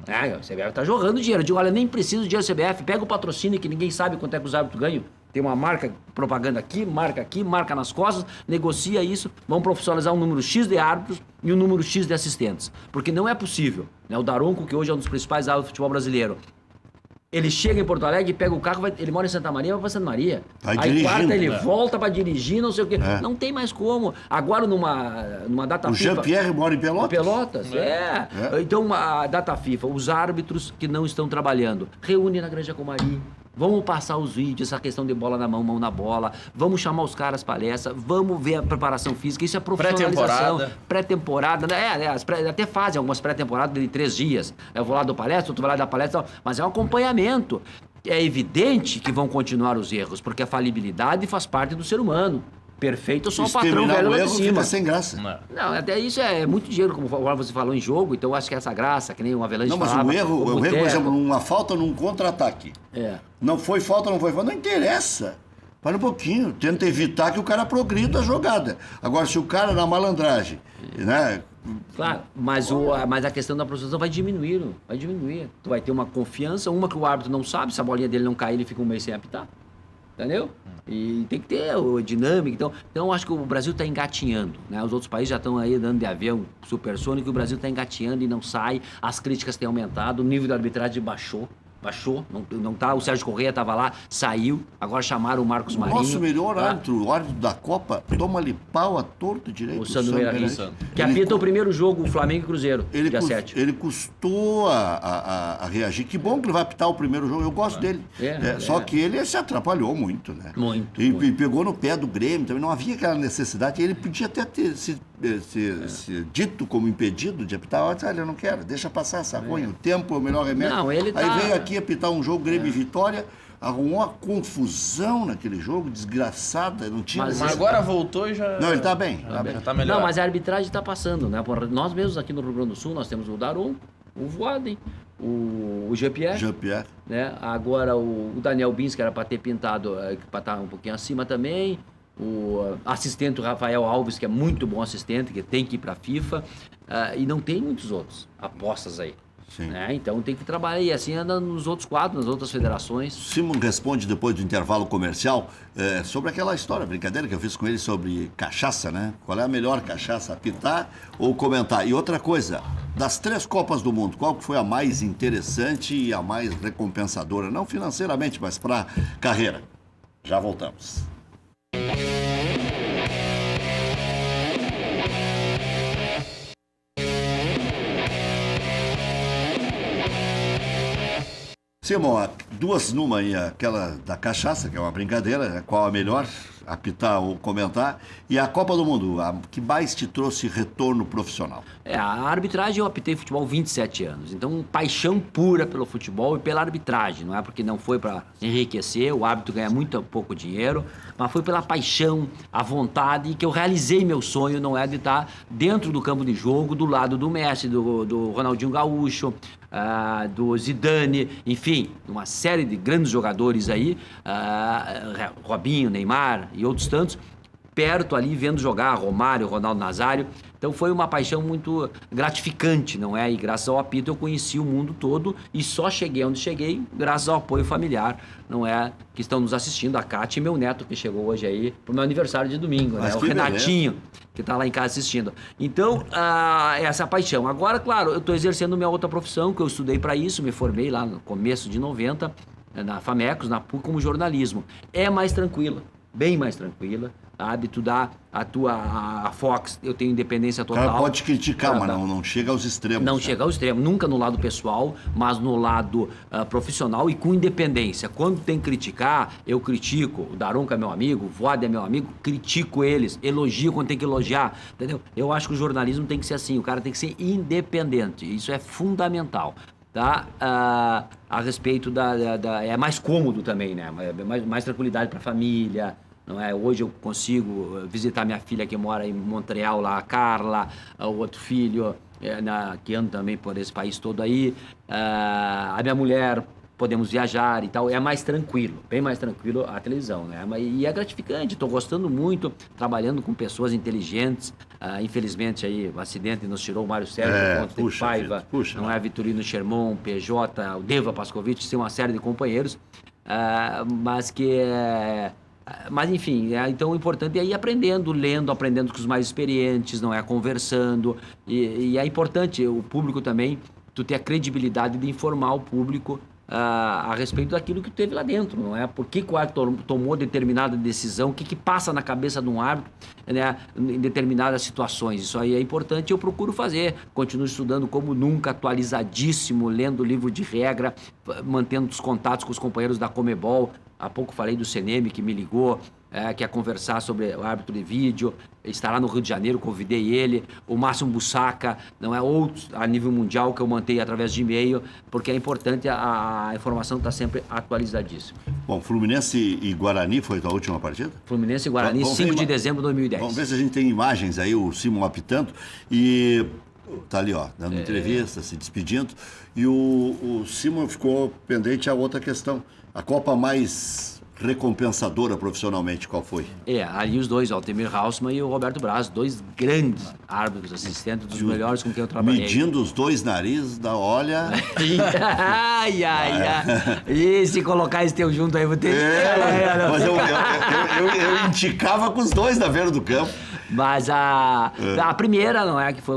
A CBF tá jogando dinheiro. Eu digo, olha, nem preciso de dinheiro da CBF, pega o patrocínio que ninguém sabe quanto é que os árbitros ganham. Tem uma marca propaganda aqui, marca nas costas, negocia isso, vamos profissionalizar um número X de árbitros e um número X de assistentes. Porque não é possível. O Daronco, que hoje é um dos principais árbitros do futebol brasileiro, ele chega em Porto Alegre, pega o carro, ele mora em Santa Maria, vai pra Santa Maria. Aí quarta ele volta pra dirigir, não sei o quê. Não tem mais como. Agora numa data FIFA... O Jean-Pierre mora em Pelotas? Pelotas, Então, a data FIFA, os árbitros que não estão trabalhando, reúne na Granja Comari. Vamos passar os vídeos, essa questão de bola na mão na bola. Vamos chamar os caras para palestra. Vamos ver a preparação física. Isso é profissionalização. Pré-temporada. Até fazem algumas pré-temporadas de 3 dias. Eu vou lá do palestra, outro vai lá da palestra. Mas é um acompanhamento. É evidente que vão continuar os erros, porque a falibilidade faz parte do ser humano. Perfeito, só o patrão velho lá de cima. Fica sem graça. Não, até isso é muito dinheiro, como você falou em jogo, então eu acho que essa graça, que nem o Avelange falava. Não, mas o erro, por exemplo, uma falta num contra-ataque. Não foi falta, não interessa. Para um pouquinho, tenta evitar que o cara progrida a jogada. Agora, se o cara na malandragem, né? Claro, mas a questão da profissionalização vai diminuir. Tu vai ter uma confiança, uma que o árbitro não sabe, se a bolinha dele não cair, ele fica um mês sem apitar. Entendeu? E tem que ter a dinâmica. Então eu acho que o Brasil está engatinhando, né? Os outros países já estão aí andando de avião supersônico, e o Brasil está engatinhando e não sai. As críticas têm aumentado, o nível da arbitragem baixou, não tá. O Sérgio Corrêa estava lá, saiu, agora chamaram o Marcos Marinho. Nosso melhor árbitro, o árbitro da Copa, toma-lhe pau a torto direito. O Sandro Meirelles, que apita o primeiro jogo, o Flamengo e Cruzeiro, dia 7. Ele custou a reagir. Que bom que ele vai apitar o primeiro jogo, eu gosto dele. Só que ele se atrapalhou muito, né? Muito. E pegou no pé do Grêmio, também não havia aquela necessidade. Ele podia até ter se dito como impedido de apitar. Olha, eu não quero, deixa passar essa ruim, o tempo é o melhor remédio. Não, ele Aí veio aqui apitar um jogo Grêmio e Vitória, arrumou uma confusão naquele jogo, desgraçada, não tinha... Mas agora voltou e já... Não, ele tá bem. Já tá melhor. Não, mas a arbitragem está passando, né? Nós mesmos aqui no Rio Grande do Sul, nós temos o Daronco, O Voaden, o Jean-Pierre. Jean-Pierre. Né? Agora o Daniel Bins, que era para ter pintado, para estar um pouquinho acima também. O assistente Rafael Alves, que é muito bom assistente, que tem que ir para a FIFA. E não tem muitos outros apostas aí. Né? Então tem que trabalhar e assim anda nos outros quadros, nas outras federações. Simon responde depois do intervalo comercial sobre aquela história, brincadeira que eu fiz com ele sobre cachaça, né? Qual é a melhor cachaça, apitar ou comentar? E outra coisa, das 3 Copas do Mundo, qual que foi a mais interessante e a mais recompensadora? Não financeiramente, mas para carreira. Já voltamos. Simon, 2 numa aí, aquela da cachaça, que é uma brincadeira, né? Qual a melhor, apitar ou comentar, e a Copa do Mundo, a que mais te trouxe retorno profissional? A arbitragem eu apitei futebol 27 anos, então paixão pura pelo futebol e pela arbitragem, não é porque não foi para enriquecer, o árbitro ganha muito pouco dinheiro, mas foi pela paixão, a vontade, que eu realizei meu sonho, não é de estar dentro do campo de jogo, do lado do Messi, do Ronaldinho Gaúcho, do Zidane, enfim, uma série de grandes jogadores aí, Robinho, Neymar e outros tantos, perto ali vendo jogar, Romário, Ronaldo Nazário. Então foi uma paixão muito gratificante, não é? E graças ao apito eu conheci o mundo todo e só cheguei onde cheguei graças ao apoio familiar, não é? Que estão nos assistindo, a Cátia e meu neto que chegou hoje aí pro meu aniversário de domingo, né? O Renatinho, que tá lá em casa assistindo. Então, essa paixão. Agora, claro, eu tô exercendo minha outra profissão, que eu estudei para isso, me formei lá no começo de 90, na FAMECOS, na PUC, como jornalismo. É mais tranquila, bem mais tranquila. De tu dar a Fox, eu tenho independência total. O cara pode criticar, mas não chega aos extremos. Não chega ao extremo, nunca no lado pessoal, mas no lado profissional e com independência. Quando tem que criticar, eu critico. O Daronco é meu amigo, o Voaden é meu amigo, critico eles, elogio quando tem que elogiar, entendeu? Eu acho que o jornalismo tem que ser assim, o cara tem que ser independente, isso é fundamental. Tá? A respeito é mais cômodo também, né? Mais tranquilidade para a família. Não é? Hoje eu consigo visitar minha filha que mora em Montreal, lá, a Carla, o outro filho que anda também por esse país todo aí, a minha mulher, podemos viajar e tal, é mais tranquilo, bem mais tranquilo a televisão, né? E é gratificante, estou gostando muito, trabalhando com pessoas inteligentes, infelizmente aí o acidente nos tirou o Mário Sérgio, o Ponte de Paiva, não é? Vitorino Sherman, PJ, o Deva Pascovitch, tem uma série de companheiros, mas enfim, então o importante é ir aprendendo, lendo, aprendendo com os mais experientes, não é? Conversando, e é importante o público também, tu ter a credibilidade de informar o público a respeito daquilo que tu teve lá dentro, não é? Por que o árbitro tomou determinada decisão, o que passa na cabeça de um árbitro, né, em determinadas situações. Isso aí é importante e eu procuro fazer. Continuo estudando como nunca, atualizadíssimo, lendo livro de regra, mantendo os contatos com os companheiros da Comebol. Há pouco falei do CNM que me ligou, quer conversar sobre o árbitro de vídeo, estará no Rio de Janeiro, convidei ele, o Máximo Bussaca, não é, outros a nível mundial que eu mantenho através de e-mail, porque é importante, a informação está sempre atualizadíssima. Bom, Fluminense e Guarani foi a tua última partida? Fluminense e Guarani, 5 de dezembro de 2010. Vamos ver se a gente tem imagens aí, o Simon apitando, e tá ali, ó, dando entrevista, se despedindo, e o Simon ficou pendente a outra questão, a Copa mais recompensadora profissionalmente, qual foi? Ali os dois, o Altemir Hausmann e o Roberto Braz, 2 grandes árbitros assistentes, dos melhores com quem eu trabalhei. Medindo os 2 narizes da olha... E se colocar esse teu junto aí, vou ter... Mas eu indicava com os 2 na beira do campo. Mas a primeira, não é? Que foi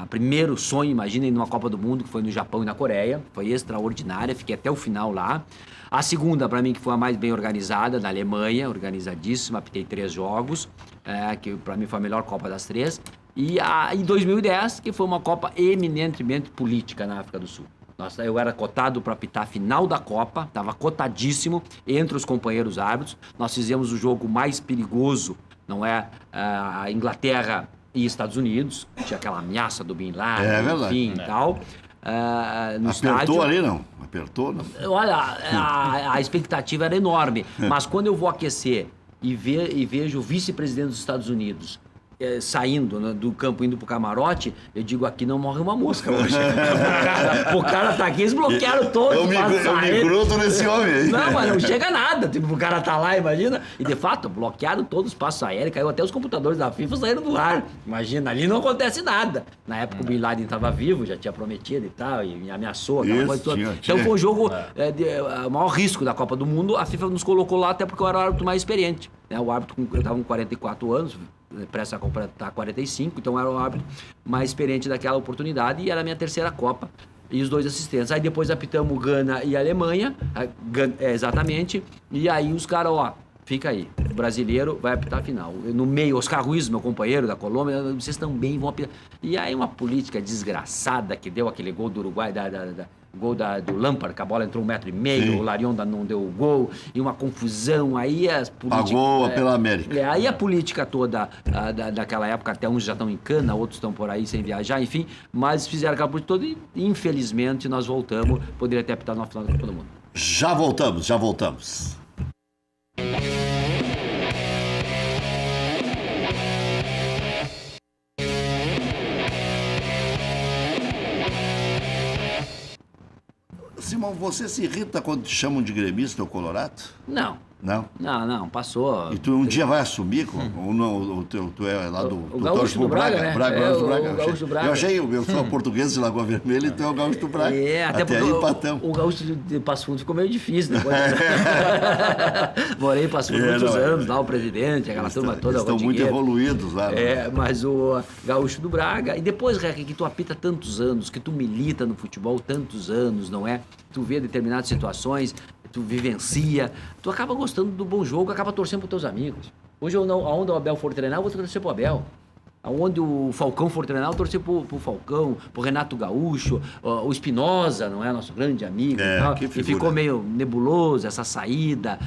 primeiro sonho, imaginem, numa Copa do Mundo, que foi no Japão e na Coreia. Foi extraordinária, fiquei até o final lá. A segunda, para mim, que foi a mais bem organizada, na Alemanha, organizadíssima, apitei 3 jogos, que para mim foi a melhor Copa das 3. E em 2010, que foi uma Copa eminentemente política na África do Sul. Nossa, eu era cotado para apitar a final da Copa, estava cotadíssimo entre os companheiros árbitros. Nós fizemos o jogo mais perigoso, não é? A Inglaterra e Estados Unidos, tinha aquela ameaça do Bin Laden, enfim, e tal. No estádio. Ali, não? Apertou, não? Olha, a expectativa era enorme, mas quando eu vou aquecer e vejo o vice-presidente dos Estados Unidos saindo, né, do campo, indo pro camarote, eu digo, aqui não morre uma mosca hoje. o cara tá aqui, eles bloquearam todos. Eu me grudo nesse homem aí. Não, mas não chega nada. Tipo, o cara tá lá, imagina. E de fato, bloquearam todos os passos aéreos, caiu até os computadores da FIFA saíram do ar. Imagina, ali não acontece nada. Na época o Bin Laden tava vivo, já tinha prometido e tal, e me ameaçou, aquela coisa toda. Então foi um jogo o maior risco da Copa do Mundo. A FIFA nos colocou lá até porque eu era o árbitro mais experiente. Né? O árbitro, eu tava com 44 anos, prestes a completar 45, então era o árbitro mais experiente daquela oportunidade e era a minha terceira Copa. E os 2 assistentes. Aí depois apitamos Gana e Alemanha, exatamente, e aí os caras, ó, fica aí, o brasileiro vai apitar a final. No meio, Oscar Ruiz, meu companheiro da Colômbia, vocês também vão apitar. E aí uma política desgraçada que deu aquele gol do Uruguai, gol do Lampard, que a bola entrou 1,5 m, o Larionda não deu o gol, e uma confusão, aí as políticas... Pagou pela América. Aí a política toda daquela época, até uns já estão em cana, outros estão por aí sem viajar, enfim, mas fizeram aquela política toda e infelizmente nós voltamos, poderia ter apitado na final da Copa do Mundo. Já voltamos. Simão, você se irrita quando te chamam de gremista ou colorado? Não. Não? Não, passou. E tu um dia vai assumir, ou não, tu é lá do Gaúcho do Braga, né? O Gaúcho do Braga. Eu sou português de Lagoa Vermelha, então é o Gaúcho do Braga. Até aí empatamos. O Gaúcho de Passo Fundo ficou meio difícil depois. Morei em Passo Fundo muitos anos, lá o presidente, aquela turma toda. Eles estão muito evoluídos lá. Mas o Gaúcho do Braga. E depois, Reca, que tu apita tantos anos, que tu milita no futebol tantos anos, não é? Tu vê determinadas situações, tu vivencia, tu acaba gostando do bom jogo, acaba torcendo pros teus amigos. Hoje, aonde o Abel for treinar, eu vou torcer pro Abel. Aonde o Falcão for treinar, eu torcer pro Falcão, pro Renato Gaúcho, o Espinosa, não é? Nosso grande amigo e tal. E ficou meio nebuloso essa saída,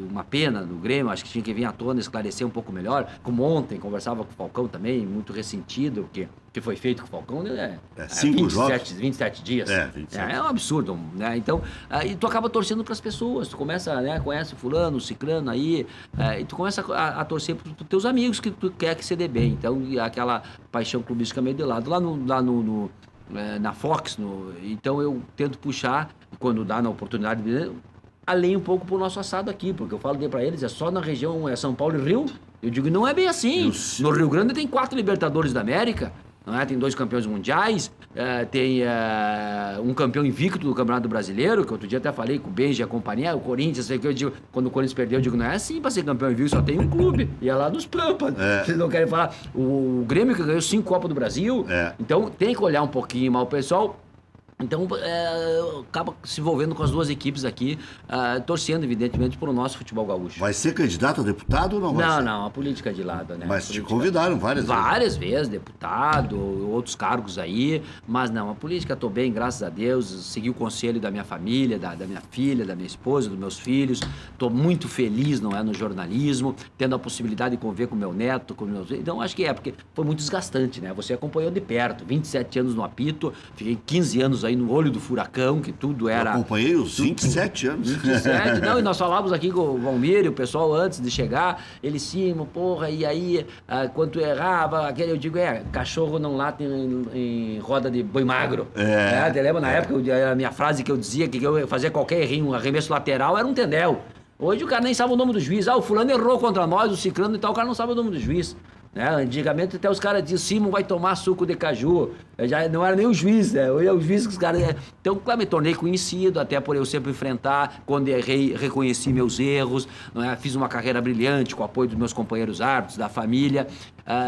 uma pena do Grêmio, acho que tinha que vir à tona esclarecer um pouco melhor. Como ontem, conversava com o Falcão também, muito ressentido, porque o que foi feito com o Falcão, né? 27 dias. 27. É um absurdo, né? Então, e tu acaba torcendo para as pessoas, tu começa, né? Conhece o fulano, o ciclano aí, e tu começa a torcer para os teus amigos que tu quer que se dê bem. Então, aquela paixão clubística meio de lado. Lá na Fox, então eu tento puxar, quando dá na oportunidade, além um pouco pro nosso assado aqui, porque eu falo para eles, é só na região, São Paulo e Rio. Eu digo, não é bem assim. No Rio Grande tem 4 Libertadores da América, não é? Tem 2 campeões mundiais, tem um campeão invicto do Campeonato Brasileiro, que outro dia até falei com o Benji e a companhia, o Corinthians, sei que eu digo, quando o Corinthians perdeu, eu digo, não é assim pra ser campeão invicto, só tem um clube, e é lá dos Pampas. Vocês não querem falar, o Grêmio que ganhou 5 Copas do Brasil, então tem que olhar um pouquinho, mas o pessoal... Então, acaba se envolvendo com as 2 equipes aqui, torcendo, evidentemente, para o nosso futebol gaúcho. Vai ser candidato a deputado ou não vai ser? Não, a política é de lado, né? Mas te convidaram várias vezes, deputado, outros cargos aí, mas não, a política estou bem, graças a Deus, segui o conselho da minha família, da minha filha, da minha esposa, dos meus filhos, estou muito feliz, não é, no jornalismo, tendo a possibilidade de conviver com meu neto, com meus... Então, acho que porque foi muito desgastante, né? Você acompanhou de perto, 27 anos no apito, fiquei 15 anos aí no olho do furacão, que tudo era... Eu acompanhei os 27 anos. 27, não, e nós falávamos aqui com o Valmir e o pessoal antes de chegar, eles sim, porra, e aí, quando tu errava, eu digo, cachorro não late em roda de boi magro. Te lembra, na época, a minha frase que eu dizia, que eu fazia qualquer errinho, um arremesso lateral, era um tendel. Hoje o cara nem sabe o nome do juiz. O fulano errou contra nós, o ciclano e tal, o cara não sabe o nome do juiz. Né? Antigamente até os caras diziam, Simon vai tomar suco de caju. Já não era nem o juiz, né? Hoje é o juiz que os caras... Então, claro, me tornei conhecido, até por eu sempre enfrentar. Quando errei, reconheci meus erros. Não é? Fiz uma carreira brilhante com o apoio dos meus companheiros árbitros, da família.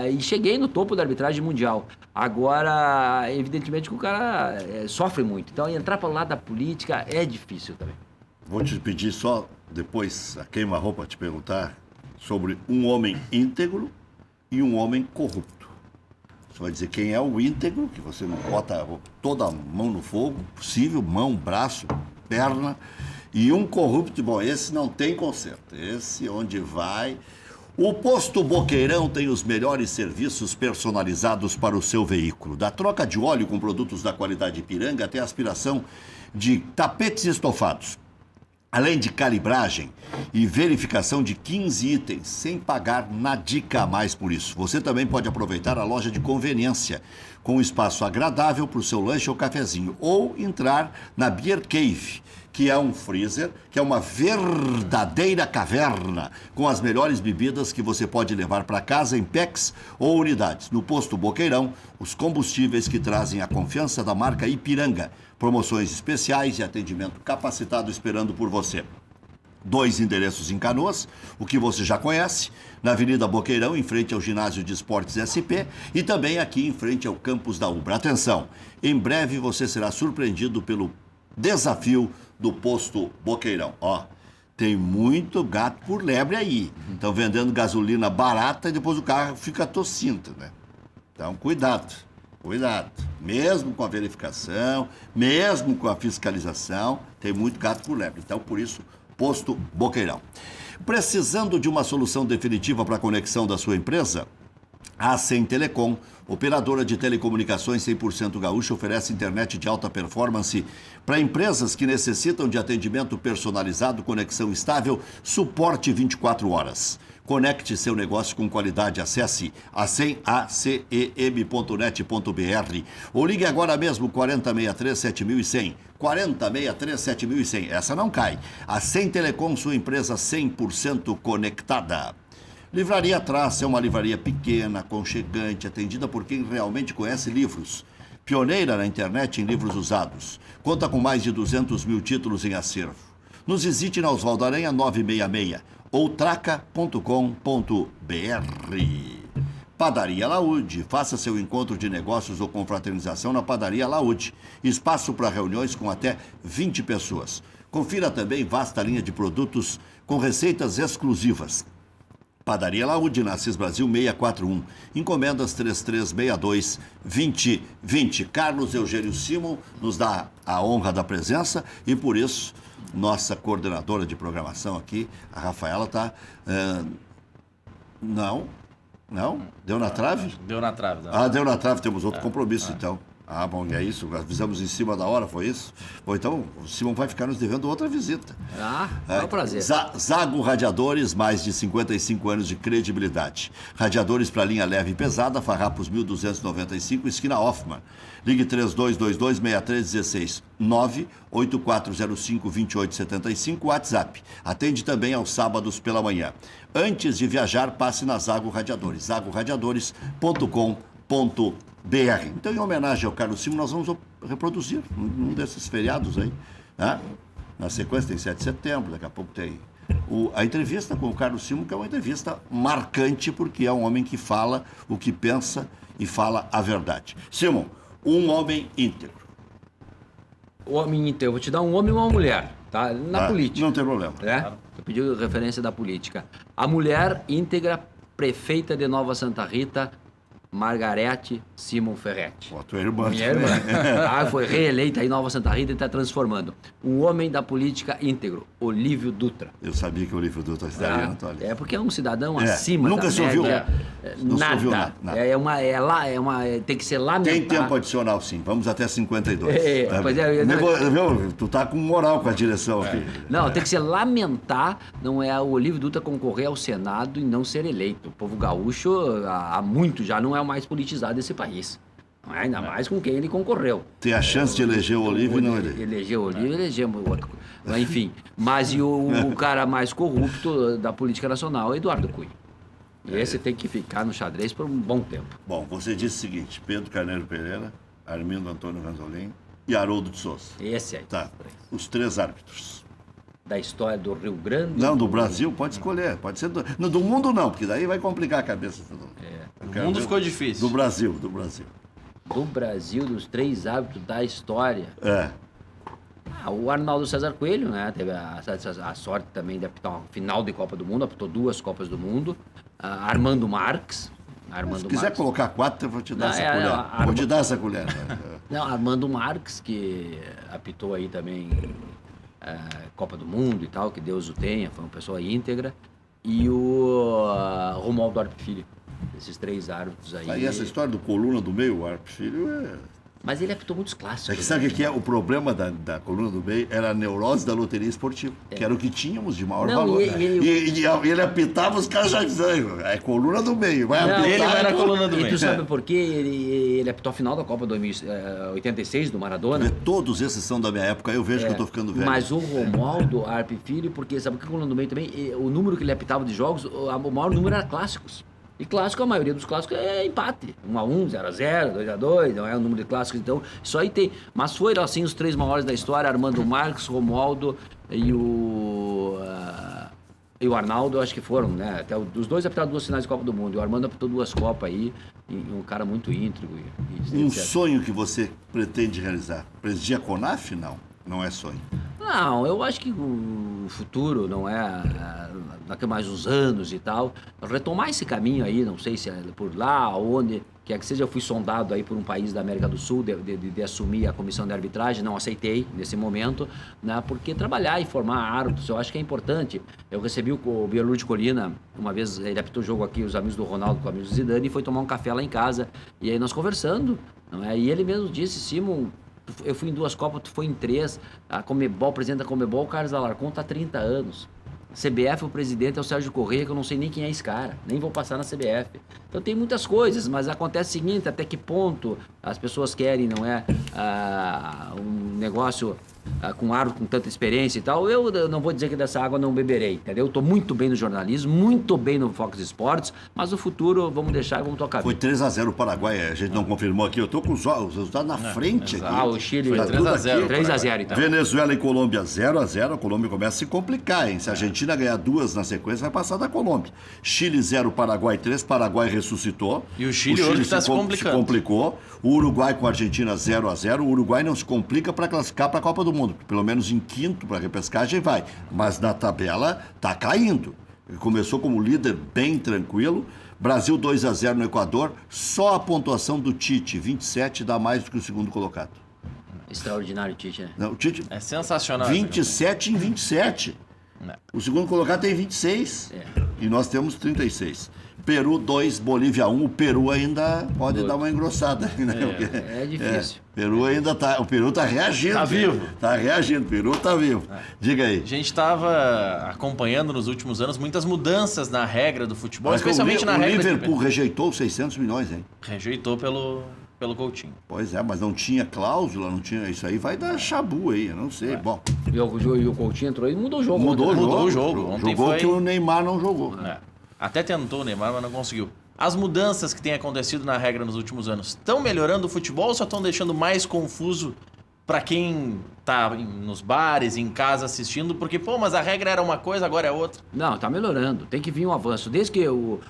E cheguei no topo da arbitragem mundial. Agora, evidentemente que o cara sofre muito. Então, entrar para o lado da política é difícil também. Vou te pedir só, depois, a queima-roupa, te perguntar sobre um homem íntegro e um homem corrupto. Você vai dizer quem é o íntegro, que você não bota toda a mão no fogo, possível, mão, braço, perna, e um corrupto, bom, esse não tem conserto, esse onde vai... O Posto Boqueirão tem os melhores serviços personalizados para o seu veículo, da troca de óleo com produtos da qualidade Ipiranga até a aspiração de tapetes estofados. Além de calibragem e verificação de 15 itens, sem pagar nadica a mais por isso. Você também pode aproveitar a loja de conveniência, com um espaço agradável para o seu lanche ou cafezinho. Ou entrar na Beer Cave, que é um freezer, que é uma verdadeira caverna, com as melhores bebidas que você pode levar para casa em packs ou unidades. No Posto Boqueirão, os combustíveis que trazem a confiança da marca Ipiranga. Promoções especiais e atendimento capacitado esperando por você. 2 endereços em Canoas, o que você já conhece, na Avenida Boqueirão, em frente ao Ginásio de Esportes SP, e também aqui em frente ao campus da Ubra. Atenção, em breve você será surpreendido pelo desafio do Posto Boqueirão. Ó, tem muito gato por lebre aí. Estão vendendo gasolina barata e depois o carro fica tossindo, né? Então, cuidado. Cuidado, mesmo com a verificação, mesmo com a fiscalização, tem muito gato por lebre. Então, por isso, Posto Boqueirão. Precisando de uma solução definitiva para a conexão da sua empresa? A Sem Telecom, operadora de telecomunicações 100% gaúcha, oferece internet de alta performance para empresas que necessitam de atendimento personalizado, conexão estável, suporte 24 horas. Conecte seu negócio com qualidade. Acesse acem.net.br ou ligue agora mesmo 4063-7100. 4063-7100. Essa não cai. A Sem Telecom, sua empresa 100% conectada. Livraria Traça é uma livraria pequena, aconchegante, atendida por quem realmente conhece livros. Pioneira na internet em livros usados. Conta com mais de 200 mil títulos em acervo. Nos visite na Oswaldo Aranha 966 ou traca.com.br. Padaria Laúde. Faça seu encontro de negócios ou confraternização na Padaria Laúde. Espaço para reuniões com até 20 pessoas. Confira também vasta linha de produtos com receitas exclusivas. Padaria Laúde, na Assis Brasil 641. Encomendas 3362-2020. Carlos Eugênio Simon nos dá a honra da presença e, por isso, nossa coordenadora de programação aqui, a Rafaela, está... Não? Deu na trave? Deu na trave. Deu na trave. Temos outro compromisso, então. Bom, é isso. Avisamos em cima da hora, foi isso? Bom, então, o Simão vai ficar nos devendo outra visita. É um prazer. Zago Radiadores, mais de 55 anos de credibilidade. Radiadores para linha leve e pesada, Farrapos 1295, esquina Hoffman. Ligue 3222-6316, 98405-2875, WhatsApp. Atende também aos sábados pela manhã. Antes de viajar, passe na Zago Radiadores, zagoradiadores.com.br. Então, em homenagem ao Carlos Simon, nós vamos reproduzir um desses feriados aí, né? Na sequência tem 7 de setembro, daqui a pouco tem a entrevista com o Carlos Simon, que é uma entrevista marcante, porque é um homem que fala o que pensa e fala a verdade. Simon, um homem íntegro. O homem íntegro, vou te dar um homem e uma mulher, tá? Na política. Não tem problema. Né? Eu pedi referência da política. A mulher íntegra, prefeita de Nova Santa Rita, Margarete Simon Ferretti. Tua irmã. Minha irmã. Foi reeleita em Nova Santa Rita e está transformando. Um homem da política íntegro, Olívio Dutra. Eu sabia que o Olívio Dutra estaria, Antônio. É porque é um cidadão acima nunca da se média. ouviu. Nada. Tem que ser lamentável. Tem tempo adicional, sim. Vamos até 52. Tu tá com moral com a direção aqui. Não, tem que ser lamentar, não é o Olívio Dutra concorrer ao Senado e não ser eleito. O povo gaúcho, há muito já, não é o mais politizado desse país. Ainda mais com quem ele concorreu. Tem a chance de eleger o Olívio e não eleger. Eleger o Olívio, elegemos o outro. Enfim, mas o cara mais corrupto da política nacional é Eduardo Cunha. E esse tem que ficar no xadrez por um bom tempo. Bom, você disse o seguinte: Pedro Carneiro Pereira, Armindo Antônio Ranzolin e Haroldo de Souza. Esse aí. Tá, os 3 árbitros. Da história do Rio Grande? Não, do Brasil, pode escolher. Pode ser do mundo não, porque daí vai complicar a cabeça de todo mundo. O mundo ficou difícil. Do Brasil. Do Brasil, dos 3 árbitros da história. O Arnaldo César Coelho, né? Teve a sorte também de apitar uma final de Copa do Mundo, apitou 2 Copas do Mundo. Armando Marques. Se quiser colocar 4, eu vou te dar essa colher. Vou te dar essa colher. Não, Armando Marques, que apitou aí também Copa do Mundo e tal, que Deus o tenha, foi uma pessoa íntegra. E o Romualdo Arpe Filho. Esses 3 árbitros aí. Aí essa história do coluna do meio, o Arpe Filho Mas ele apitou muitos clássicos. É que sabe o que é? O problema da coluna do meio era a neurose da loteria esportiva, que era o que tínhamos de maior valor. E ele apitava, os caras já diziam, é coluna do meio, vai apitar. Ele vai na coluna do E meio. tu sabe por quê? Ele apitou a final da Copa 86 do Maradona. Todos esses são da minha época, eu vejo que eu tô ficando velho. Mas o Romualdo Arpe Filho, porque sabe o que a coluna do meio também? O número que ele apitava de jogos, o maior número era clássicos. E clássico, a maioria dos clássicos é empate. 1-1, 0-0, 2-2, não é o número de clássicos, então isso aí tem. Mas foram assim os 3 maiores da história, Armando Marques, Romualdo e o Arnaldo, acho que foram, né? Até os dois apitaram 2 finais de Copa do Mundo. E o Armando apitou 2 Copas aí, e um cara muito íntegro. Um sonho que você pretende realizar? Presidir a CONAF? Não é sonho. Não, eu acho que o futuro não é daqui a mais uns anos e tal, retomar esse caminho aí, não sei se é por lá, onde, quer que seja. Eu fui sondado aí por um país da América do Sul de assumir a comissão de arbitragem, não aceitei nesse momento, né, porque trabalhar e formar árbitros, eu acho que é importante. Eu recebi o Bierlucci Colina, uma vez ele apitou o jogo aqui, os amigos do Ronaldo com os amigos do Zidane, e foi tomar um café lá em casa, e aí nós conversando, não é? E ele mesmo disse, Simon, eu fui em 2 Copas, tu foi em 3. A Comebol, o presidente da Comebol, o Carlos Alarcon, tá há 30 anos. CBF, o presidente é o Sérgio Corrêa, que eu não sei nem quem é esse cara. Nem vou passar na CBF. Então tem muitas coisas, mas acontece o seguinte, até que ponto as pessoas querem, não é? Um negócio com árbitro com tanta experiência e tal. Eu não vou dizer que dessa água não beberei, entendeu? Eu tô muito bem no jornalismo, muito bem no Fox Sports, mas o futuro vamos deixar e vamos tocar. Foi 3-0 o Paraguai, a gente não confirmou aqui. Eu tô com os resultados na frente aqui. O Chile foi 3-0. 3-0 então. Venezuela e Colômbia 0-0. A Colômbia começa a se complicar, hein? Se a Argentina ganhar 2 na sequência, vai passar da Colômbia. Chile 0, Paraguai 3. Paraguai ressuscitou. E o Chile hoje está se complicando. Se complicou. O Uruguai com a Argentina 0-0. O Uruguai não se complica para classificar para a Copa do Mundo. Pelo menos em quinto para a repescagem vai. Mas na tabela está caindo. Ele começou como líder bem tranquilo. Brasil 2-0 no Equador. Só a pontuação do Tite, 27, dá mais do que o segundo colocado. Extraordinário, Tite, né? Não, o Tite, É sensacional. 27 em 27. O segundo colocado tem 26. E nós temos 36. Peru 2, Bolívia 1. O Peru ainda pode dar uma engrossada. Né? É difícil. Peru ainda tá. O Peru tá reagindo. Tá vivo. Tá reagindo. O Peru tá vivo. Diga aí. A gente estava acompanhando nos últimos anos muitas mudanças na regra do futebol, especialmente na o regra Liverpool rejeitou 600 milhões, hein? Rejeitou pelo Coutinho. Pois é, mas não tinha cláusula, não tinha. Isso aí vai dar chabu aí, eu não sei. Bom. E o Coutinho entrou e mudou o jogo. Mudou o jogo. Ontem jogou foi... que o Neymar não jogou. Até tentou o Neymar, mas não conseguiu. As mudanças que têm acontecido na regra nos últimos anos estão melhorando o futebol ou só estão deixando mais confuso para quem tá nos bares, em casa assistindo? Porque, mas a regra era uma coisa, agora é outra. Não, tá melhorando. Tem que vir um avanço. Desde que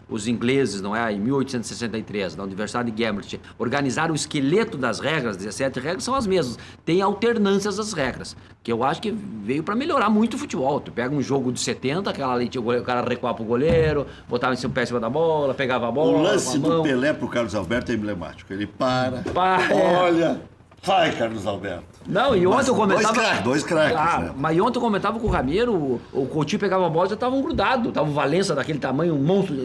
os ingleses, não é, em 1863, na Universidade de Cambridge, organizaram o esqueleto das regras, 17 regras são as mesmas. Tem alternâncias das regras, que eu acho que veio para melhorar muito o futebol. Tu pega um jogo de 70, aquela ali, o cara recuava pro goleiro, botava em pé cima da bola, pegava a bola. O lance do Pelé pro Carlos Alberto é emblemático. Ele para, é. olha, vai, Carlos Alberto. Não, e ontem eu comentava... Dois craques. Né? Mas ontem eu comentava com o Ramiro, o Coutinho pegava a bola e já estavam grudados. Tava o Valença daquele tamanho, um monstro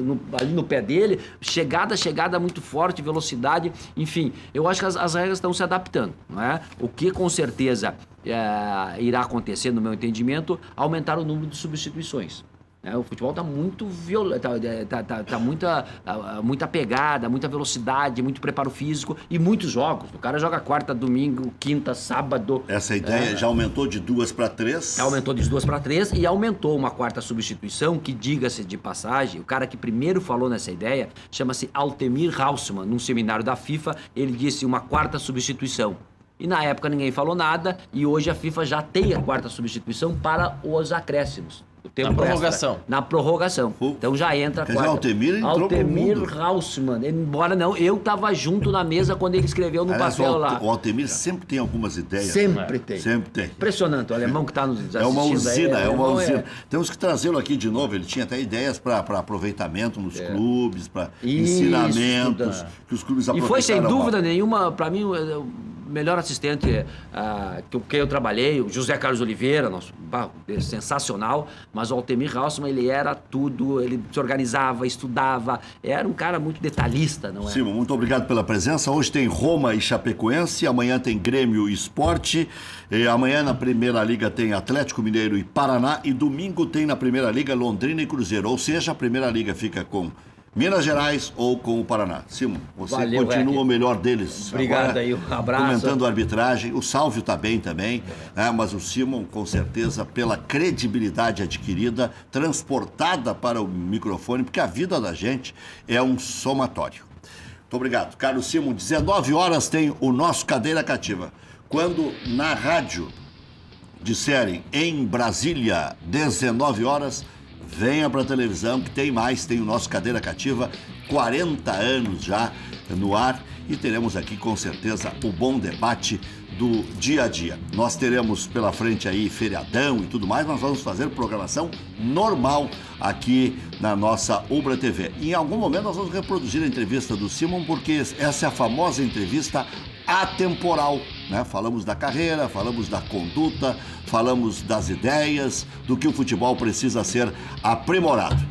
ali no pé dele. Chegada muito forte, velocidade. Enfim, eu acho que as regras estão se adaptando, não é? O que com certeza irá acontecer, no meu entendimento, aumentar o número de substituições. O futebol está muito violento, tá muita pegada, muita velocidade, muito preparo físico e muitos jogos. O cara joga quarta, domingo, quinta, sábado. Essa ideia já aumentou de 2 para 3? Aumentou de 2 para 3 e aumentou uma quarta substituição que, diga-se de passagem, o cara que primeiro falou nessa ideia chama-se Altemir Hausmann. Num seminário da FIFA, ele disse uma quarta substituição. E na época ninguém falou nada e hoje a FIFA já tem a quarta substituição para os acréscimos. Na prorrogação. Na prorrogação. Então já entra a quarta. Altemir Hausmann. Embora não, eu estava junto na mesa quando ele escreveu no papel lá. O Altemir sempre tem algumas ideias. Sempre tem. Sempre tem. Impressionante, o alemão que está nos assistindo. É uma usina, é uma usina. É. Temos que trazê-lo aqui de novo. Ele tinha até ideias para aproveitamento nos clubes, para ensinamentos, que os clubes aproveitaram. E foi sem dúvida nenhuma, para mim, melhor assistente que eu trabalhei, o José Carlos Oliveira, sensacional, mas o Altemir Hausmann, ele era tudo, ele se organizava, estudava, era um cara muito detalhista, não é? Simon, muito obrigado pela presença. Hoje tem Roma e Chapecoense, amanhã tem Grêmio e Sport, amanhã na Primeira Liga tem Atlético Mineiro e Paraná, e domingo tem na Primeira Liga Londrina e Cruzeiro, ou seja, a Primeira Liga fica com Minas Gerais ou com o Paraná. Simon, você Valeu, continua o melhor deles. Obrigado. Agora, aí, um abraço. Comentando a arbitragem, o Sálvio está bem também, né? Mas o Simon, com certeza, pela credibilidade adquirida, transportada para o microfone, porque a vida da gente é um somatório. Muito obrigado. Carlos Simon, 19 horas tem o nosso Cadeira Cativa. Quando na rádio disserem em Brasília, 19 horas, venha para a televisão que tem mais, tem o nosso Cadeira Cativa, 40 anos já no ar, e teremos aqui com certeza o bom debate do dia a dia. Nós teremos pela frente aí feriadão e tudo mais, nós vamos fazer programação normal aqui na nossa Ubra TV. E em algum momento nós vamos reproduzir a entrevista do Simon, porque essa é a famosa entrevista atemporal, né? Falamos da carreira, falamos da conduta, falamos das ideias, do que o futebol precisa ser aprimorado.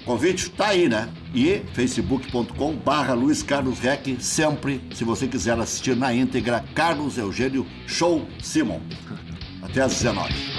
O convite está aí, né? E facebook.com/Luiz Carlos Reck, sempre, se você quiser assistir na íntegra, Carlos Eugênio Show Simon. Até às 19.